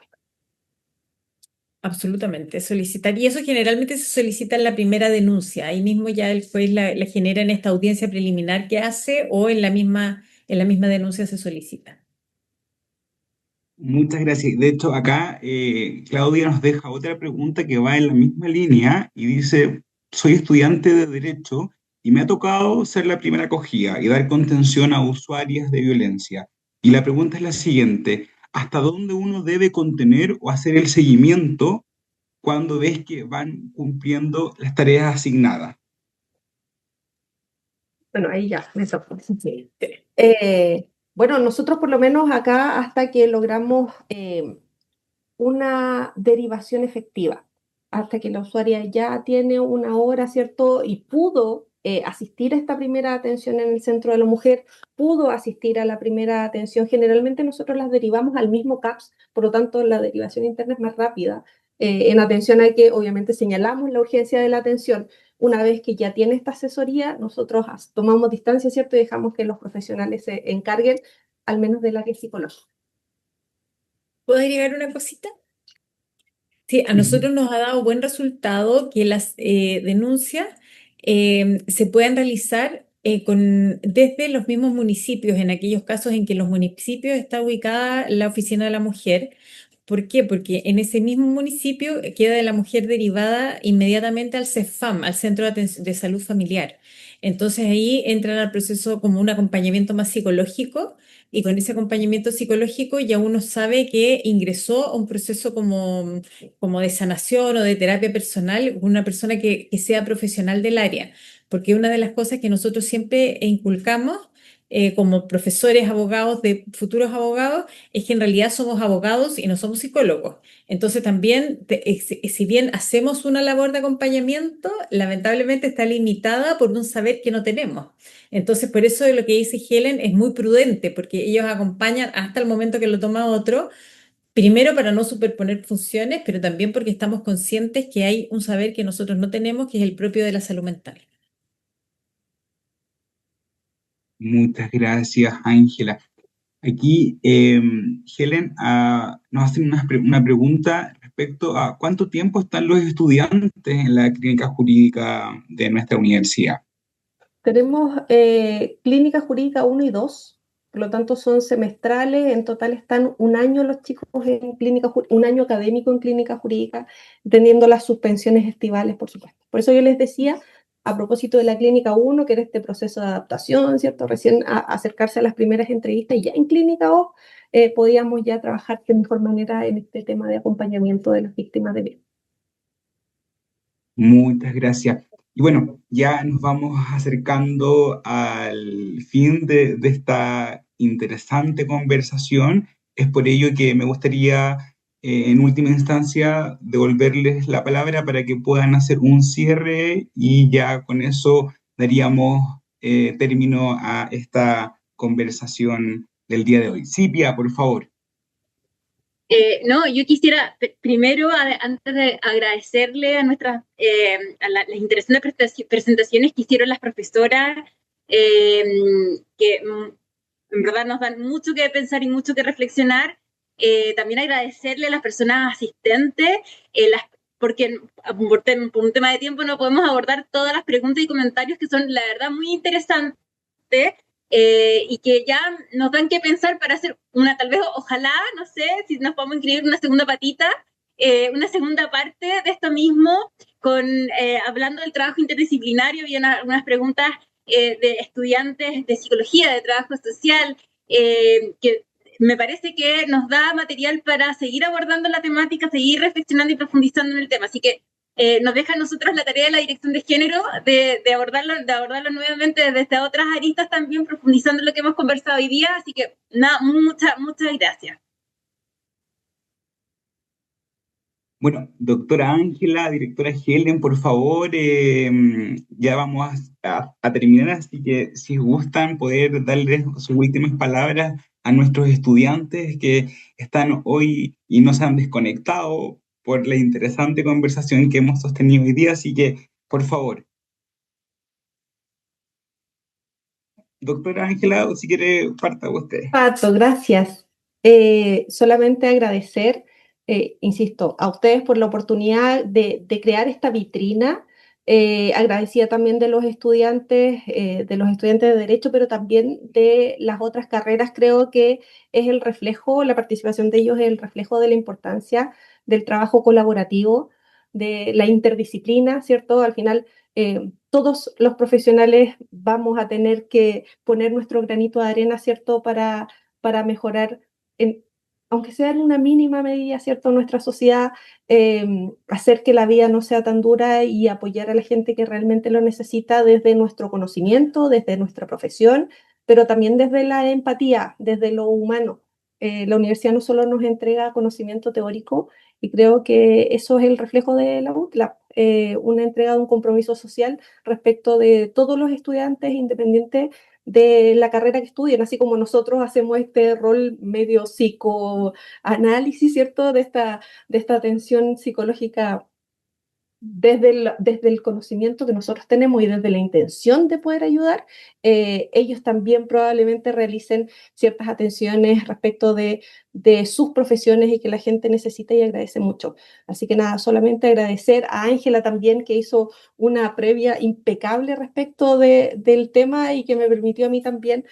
Absolutamente, solicitar. Y eso generalmente se solicita en la primera denuncia. Ahí mismo ya el juez la genera en esta audiencia preliminar que hace o en la misma denuncia se solicita. Muchas gracias. De hecho, acá Claudia nos deja otra pregunta que va en la misma línea y dice, soy estudiante de Derecho y me ha tocado ser la primera acogida y dar contención a usuarias de violencia. Y la pregunta es la siguiente, ¿hasta dónde uno debe contener o hacer el seguimiento cuando ves que van cumpliendo las tareas asignadas? bueno, ahí ya, me toca. Sí. Bueno, nosotros por lo menos acá hasta que logramos una derivación efectiva, hasta que la usuaria ya tiene una hora, ¿cierto? Y pudo asistir a esta primera atención en el centro de la mujer, pudo asistir a la primera atención. Generalmente nosotros las derivamos al mismo CAPS, por lo tanto la derivación interna es más rápida. En atención a que obviamente señalamos la urgencia de la atención. Una vez que ya tiene esta asesoría, nosotros tomamos distancia, ¿cierto? Y dejamos que los profesionales se encarguen al menos del área psicológica. ¿Puedo agregar una cosita? Sí, a nosotros nos ha dado buen resultado que las denuncias se puedan realizar desde los mismos municipios, en aquellos casos en que en los municipios está ubicada la oficina de la mujer. ¿Por qué? Porque en ese mismo municipio queda la mujer derivada inmediatamente al CEFAM, al Centro de Salud Familiar. Entonces ahí entran al proceso como un acompañamiento más psicológico y con ese acompañamiento psicológico ya uno sabe que ingresó a un proceso como de sanación o de terapia personal, una persona que sea profesional del área, porque una de las cosas que nosotros siempre inculcamos como profesores abogados de futuros abogados, es que en realidad somos abogados y no somos psicólogos. Entonces también, si bien hacemos una labor de acompañamiento, lamentablemente está limitada por un saber que no tenemos. Entonces, por eso lo que dice Helen es muy prudente, porque ellos acompañan hasta el momento que lo toma otro. Primero, para no superponer funciones, pero también porque estamos conscientes que hay un saber que nosotros no tenemos, que es el propio de la salud mental. Muchas gracias, Ángela. Aquí, Helen, nos hacen una pregunta respecto a cuánto tiempo están los estudiantes en la clínica jurídica de nuestra universidad. Tenemos clínica jurídica 1 y 2, por lo tanto son semestrales, en total están un año los chicos en clínica, un año académico en clínica jurídica, teniendo las suspensiones estivales, por supuesto. Por eso yo les decía, a propósito de la clínica 1, que era este proceso de adaptación, ¿cierto? Recién acercarse a las primeras entrevistas, y ya en clínica 2 podíamos ya trabajar de mejor manera en este tema de acompañamiento de las víctimas de violencia. Muchas gracias. Y bueno, ya nos vamos acercando al fin de esta interesante conversación. Es por ello que me gustaría, en última instancia, devolverles la palabra para que puedan hacer un cierre y ya con eso daríamos término a esta conversación del día de hoy. Silvia, por favor. No, yo quisiera primero, antes de agradecerle a las interesantes presentaciones que hicieron las profesoras, que en verdad nos dan mucho que pensar y mucho que reflexionar. También agradecerle a las personas asistentes, porque por un tema de tiempo no podemos abordar todas las preguntas y comentarios que son, la verdad, muy interesantes. Y que ya nos dan que pensar para hacer tal vez, ojalá, no sé, si nos podemos inscribir una segunda patita, una segunda parte de esto mismo, hablando del trabajo interdisciplinario. Había unas preguntas de estudiantes de psicología, de trabajo social, que me parece que nos da material para seguir abordando la temática, seguir reflexionando y profundizando en el tema. Así que nos deja a nosotros la tarea de la dirección de género de abordarlo nuevamente desde otras aristas también, profundizando en lo que hemos conversado hoy día. Así que nada, muchas gracias. Bueno, doctora Ángela, directora Helen, por favor, ya vamos a terminar, así que si gustan poder darles sus últimas palabras a nuestros estudiantes que están hoy y no se han desconectado por la interesante conversación que hemos sostenido hoy día, así que, por favor. Doctora Ángela, si quiere, parta usted. Pato, gracias. Solamente agradecer, insisto, a ustedes por la oportunidad de crear esta vitrina. Agradecida también de los estudiantes de Derecho, pero también de las otras carreras. Creo que es el reflejo, la participación de ellos es el reflejo de la importancia del trabajo colaborativo, de la interdisciplina, ¿cierto? Al final, todos los profesionales vamos a tener que poner nuestro granito de arena, ¿cierto? Para mejorar, aunque sea en una mínima medida, ¿cierto? Nuestra sociedad, hacer que la vida no sea tan dura y apoyar a la gente que realmente lo necesita desde nuestro conocimiento, desde nuestra profesión, pero también desde la empatía, desde lo humano. La universidad no solo nos entrega conocimiento teórico, y creo que eso es el reflejo de la UTLAP, una entrega de un compromiso social respecto de todos los estudiantes, independiente de la carrera que estudien, así como nosotros hacemos este rol medio psicoanálisis, ¿cierto? De esta atención psicológica desde el conocimiento que nosotros tenemos y desde la intención de poder ayudar. Ellos también probablemente realicen ciertas atenciones respecto de sus profesiones y que la gente necesita y agradece mucho. Así que nada, solamente agradecer a Ángela también, que hizo una previa impecable respecto del tema y que me permitió a mí también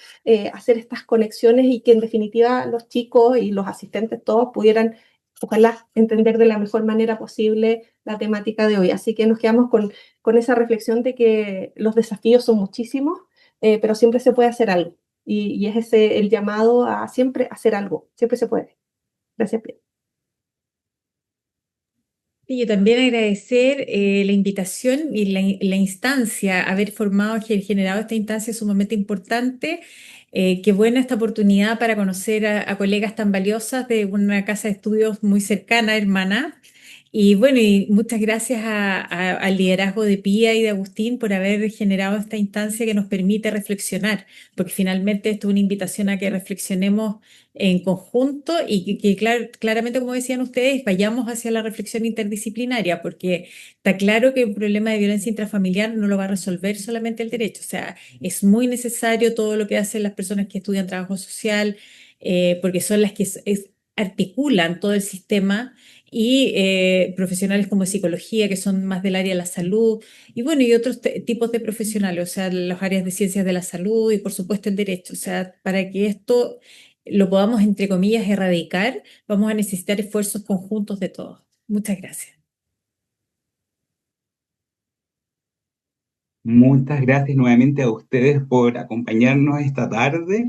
hacer estas conexiones, y que en definitiva los chicos y los asistentes todos pudieran, ojalá, entender de la mejor manera posible la temática de hoy. Así que nos quedamos con esa reflexión de que los desafíos son muchísimos, pero siempre se puede hacer algo. Y es ese el llamado a siempre hacer algo. Siempre se puede. Gracias, Pierre. Y yo también agradecer la invitación y la instancia, haber formado, generado esta instancia sumamente importante. Qué buena esta oportunidad para conocer a colegas tan valiosas de una casa de estudios muy cercana, hermana. Y bueno, y muchas gracias al liderazgo de Pía y de Agustín por haber generado esta instancia que nos permite reflexionar, porque finalmente esto es una invitación a que reflexionemos en conjunto y claramente, como decían ustedes, vayamos hacia la reflexión interdisciplinaria, porque está claro que un problema de violencia intrafamiliar no lo va a resolver solamente el derecho, o sea, es muy necesario todo lo que hacen las personas que estudian trabajo social, porque son las que articulan todo el sistema y profesionales como psicología, que son más del área de la salud, y bueno, y otros tipos de profesionales, o sea, las áreas de ciencias de la salud y por supuesto el derecho. O sea, para que esto lo podamos, entre comillas, erradicar, vamos a necesitar esfuerzos conjuntos de todos. Muchas gracias. Muchas gracias nuevamente a ustedes por acompañarnos esta tarde,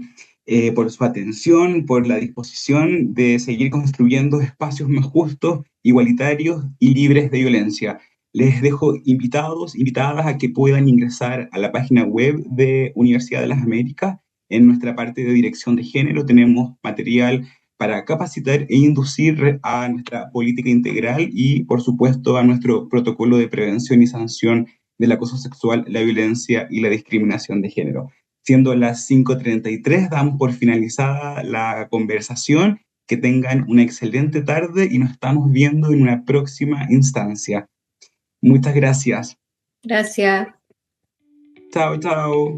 por su atención, por la disposición de seguir construyendo espacios más justos, igualitarios y libres de violencia. Les dejo invitadas a que puedan ingresar a la página web de Universidad de las Américas. En nuestra parte de dirección de género tenemos material para capacitar e inducir a nuestra política integral y, por supuesto, a nuestro protocolo de prevención y sanción del acoso sexual, la violencia y la discriminación de género. Siendo las 5:33, damos por finalizada la conversación. Que tengan una excelente tarde y nos estamos viendo en una próxima instancia. Muchas gracias. Gracias. Chao, chao.